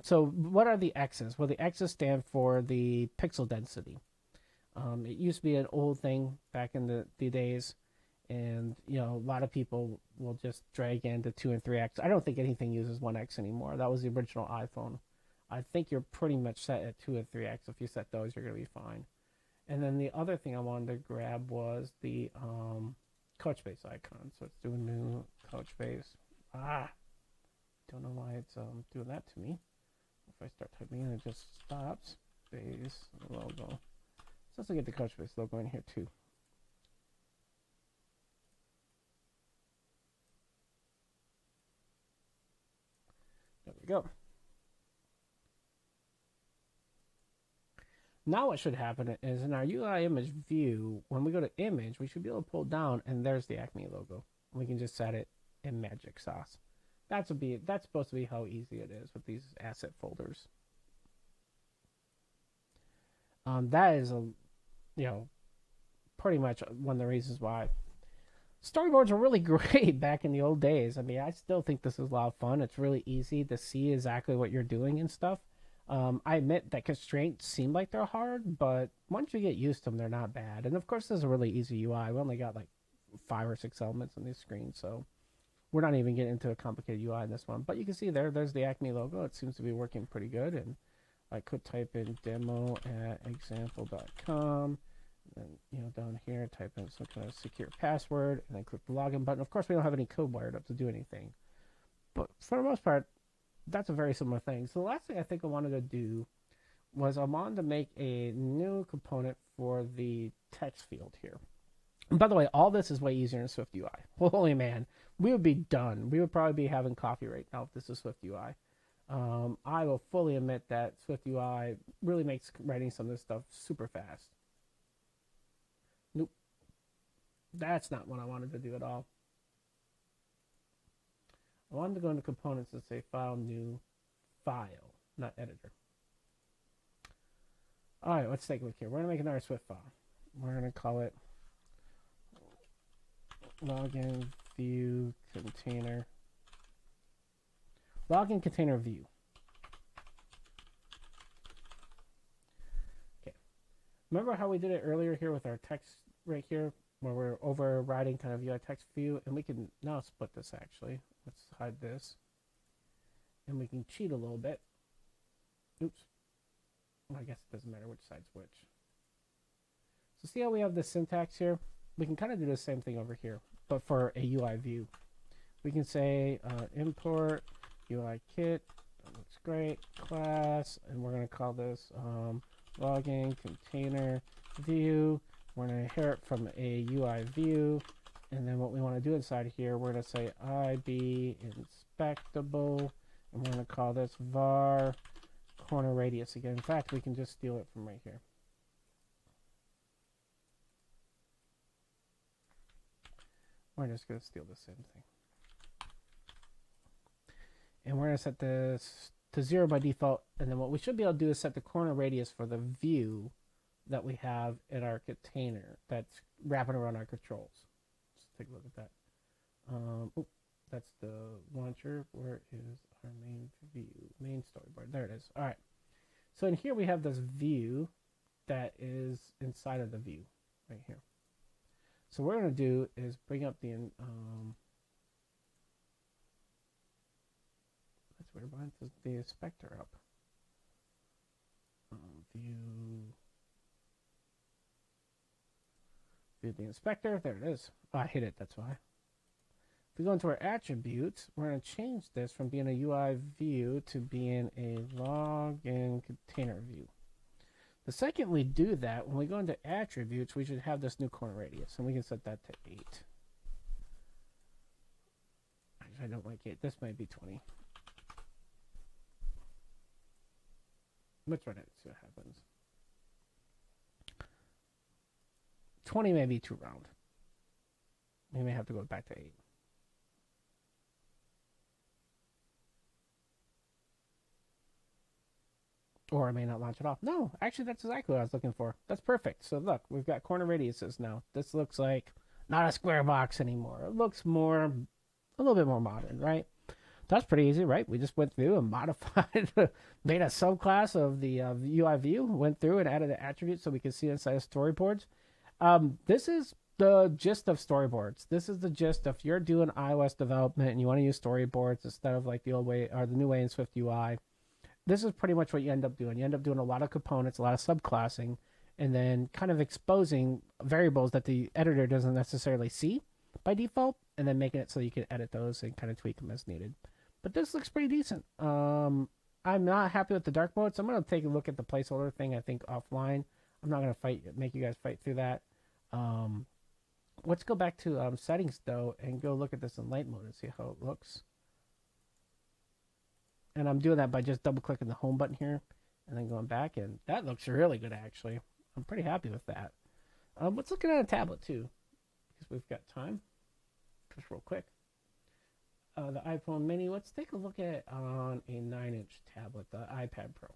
so what are the X's? Well, the X's stand for the pixel density. It used to be an old thing back in the days, and you know, a lot of people will just drag into 2 and 3x. I don't think anything uses 1x anymore. That was the original iPhone. I think you're pretty much set at 2 and 3x. If you set those, you're going to be fine. And then the other thing I wanted to grab was the Couchbase icon. So it's doing new Couchbase. Don't know why it's doing that to me. If I start typing in, it just stops. Base logo. So let's get the Couchbase logo in here too. There we go. Now what should happen is in our UI image view, when we go to image, we should be able to pull down, and there's the Acme logo. We can just set it in Magic Sauce. That's supposed to be how easy it is with these asset folders. That is pretty much one of the reasons why storyboards were really great back in the old days. I mean, I still think this is a lot of fun. It's really easy to see exactly what you're doing and stuff. I admit that constraints seem like they're hard, but once you get used to them, they're not bad. And of course, this is a really easy UI. We only got like 5 or 6 elements on this screen, so we're not even getting into a complicated UI in this one. But you can see there's the Acme logo. It seems to be working pretty good. And I could type in demo@example.com. And then, down here, type in some kind of secure password, and then click the login button. Of course, we don't have any code wired up to do anything. But for the most part, that's a very similar thing. So the last thing I think I wanted to do was I wanted to make a new component for the text field here. And by the way, all this is way easier in Swift UI. Holy man, we would be done. We would probably be having coffee right now if this is Swift UI. I will fully admit that Swift UI really makes writing some of this stuff super fast. Nope. That's not what I wanted to do at all. I wanted to go into components and say file, new, file, not editor. All right, let's take a look here. We're going to make another Swift file. We're going to call it login view container. Login container view. Okay. Remember how we did it earlier here with our text right here, where we're overriding kind of UI text view, and we can now split this actually. Let's hide this, and we can cheat a little bit. Oops. Well, I guess it doesn't matter which side's which. So see how we have the syntax here? We can kind of do the same thing over here, but for a UI view. We can say import UIKit. That looks great. Class, and we're going to call this login container view. We're going to inherit from a UI view, and then what we want to do inside here, we're going to say IB inspectable, and we're going to call this var corner radius again. In fact, we can just steal it from right here. We're just going to steal the same thing. And we're going to set this to 0 by default. And then what we should be able to do is set the corner radius for the view that we have in our container that's wrapping around our controls. Let's take a look at that. Oh, that's the launcher. Where is our main view? Main storyboard. There it is. All right. So in here we have this view that is inside of the view right here. So what we're going to do is bring up the that's weird. Why does the inspector up? View the inspector. There it is. Oh, I hit it. That's why. If we go into our attributes, we're going to change this from being a UI view to being a login container view. The second we do that, when we go into attributes, we should have this new corner radius, and we can set that to 8. Actually, I don't like 8. This might be 20. Let's run it, see what happens. 20 may be too round. We may have to go back to 8. Or I may not launch it off. No, actually, that's exactly what I was looking for. That's perfect. So look, we've got corner radiuses now. This looks like not a square box anymore. It looks more, a little bit more modern, right? That's pretty easy, right? We just went through and modified, made a subclass of the UI view, went through and added an attribute so we can see inside of storyboards. This is the gist of storyboards. This is the gist of if you're doing iOS development and you want to use storyboards instead of like the old way or the new way in Swift UI. This is pretty much what you end up doing. You end up doing a lot of components, a lot of subclassing, and then kind of exposing variables that the editor doesn't necessarily see by default, and then making it so you can edit those and kind of tweak them as needed. But this looks pretty decent. I'm not happy with the dark mode, so I'm going to take a look at the placeholder thing, I think, offline. I'm not going to make you guys fight through that. Let's go back to settings, though, and go look at this in light mode and see how it looks. And I'm doing that by just double-clicking the home button here and then going back, and that looks really good, actually. I'm pretty happy with that. Let's look at a tablet, too, because we've got time. Just real quick. The iPhone mini, let's take a look at it on a 9-inch tablet, the iPad Pro.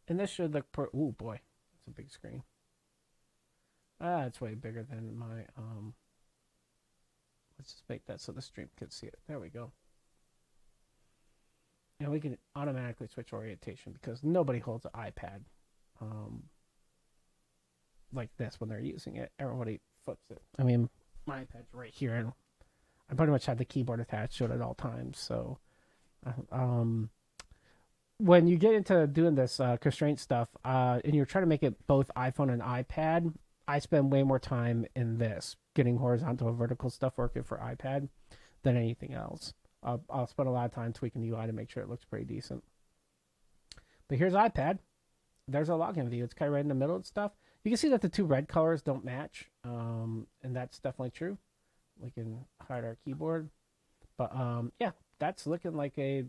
And this should look oh boy, that's a big screen. It's way bigger than my let's just make that so the stream can see it. There we go. And we can automatically switch orientation because nobody holds an iPad like this when they're using it. Everybody flips it. I mean, my iPad's right here, and I pretty much have the keyboard attached to it at all times. So, when you get into doing this constraint stuff, and you're trying to make it both iPhone and iPad, I spend way more time in this, getting horizontal and vertical stuff working for iPad than anything else. I'll spend a lot of time tweaking the UI to make sure it looks pretty decent. But here's iPad. There's a login view. It's kind of right in the middle and stuff. You can see that the two red colors don't match, and that's definitely true. We can hide our keyboard. But, yeah, that's looking like a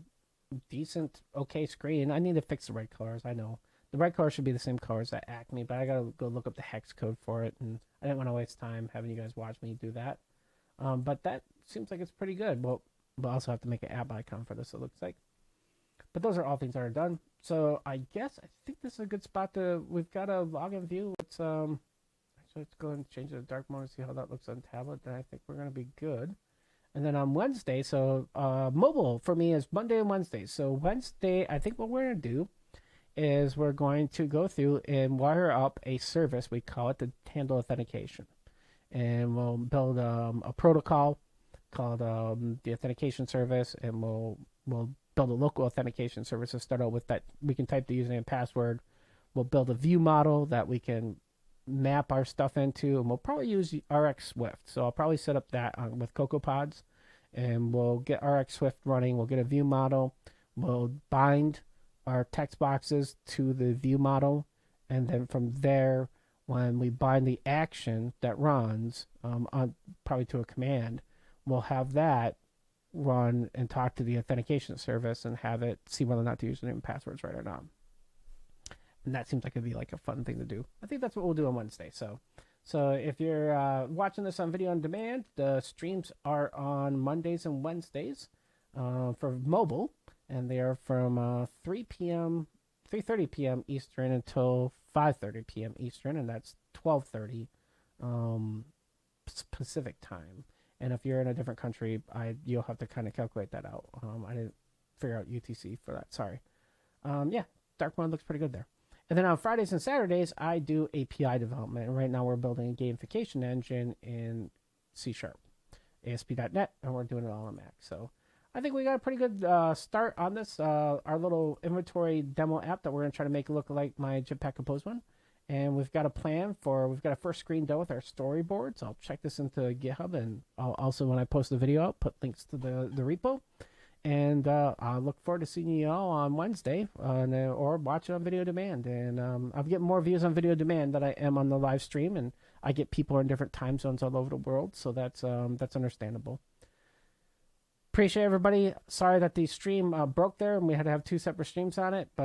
decent, okay screen. I need to fix the red colors, I know. The red color should be the same colors as Acme, but I got to go look up the hex code for it, and I didn't want to waste time having you guys watch me do that. But that seems like it's pretty good. Well, we'll also have to make an app icon for this, it looks like. But those are all things that are done. So I guess I think this is a good spot to, we've got a login view. Actually, let's go and change it to dark mode and see how that looks on tablet. Then I think we're going to be good. And then on Wednesday, so mobile for me is Monday and Wednesday. So Wednesday, I think what we're going to do is we're going to go through and wire up a service. We call it the handle authentication. And we'll build a protocol called the authentication service, and we'll build a local authentication service to start out with that. We can type the username and password. We'll build a view model that we can map our stuff into, and we'll probably use RX Swift. So I'll probably set up that with CocoaPods, and we'll get RX Swift running. We'll get a view model. We'll bind our text boxes to the view model, and then from there, when we bind the action that runs on probably to a command, we'll have that run and talk to the authentication service and have it see whether or not the username and password's right or not. And that seems like it'd be like a fun thing to do. I think that's what we'll do on Wednesday. So if you're watching this on video on demand, the streams are on Mondays and Wednesdays for mobile, and they are from 3:30 p.m. Eastern until 5:30 p.m. Eastern, and that's 12:30 Pacific time. And if you're in a different country, you'll have to kind of calculate that out. I didn't figure out UTC for that. Sorry. Yeah, dark mode looks pretty good there. And then on Fridays and Saturdays, I do API development. And right now we're building a gamification engine in C#, ASP.NET, and we're doing it all on Mac. So I think we got a pretty good start on this, our little inventory demo app that we're going to try to make look like my Jetpack Compose one. And we've got a plan we've got a first screen done with our storyboards. I'll check this into GitHub, and I'll also, when I post the video out, put links to the repo. And I look forward to seeing you all on Wednesday or watch it on video demand. And I'm getting more views on video demand than I am on the live stream, and I get people in different time zones all over the world, so that's understandable. Appreciate everybody. Sorry that the stream broke there and we had to have 2 separate streams on it, but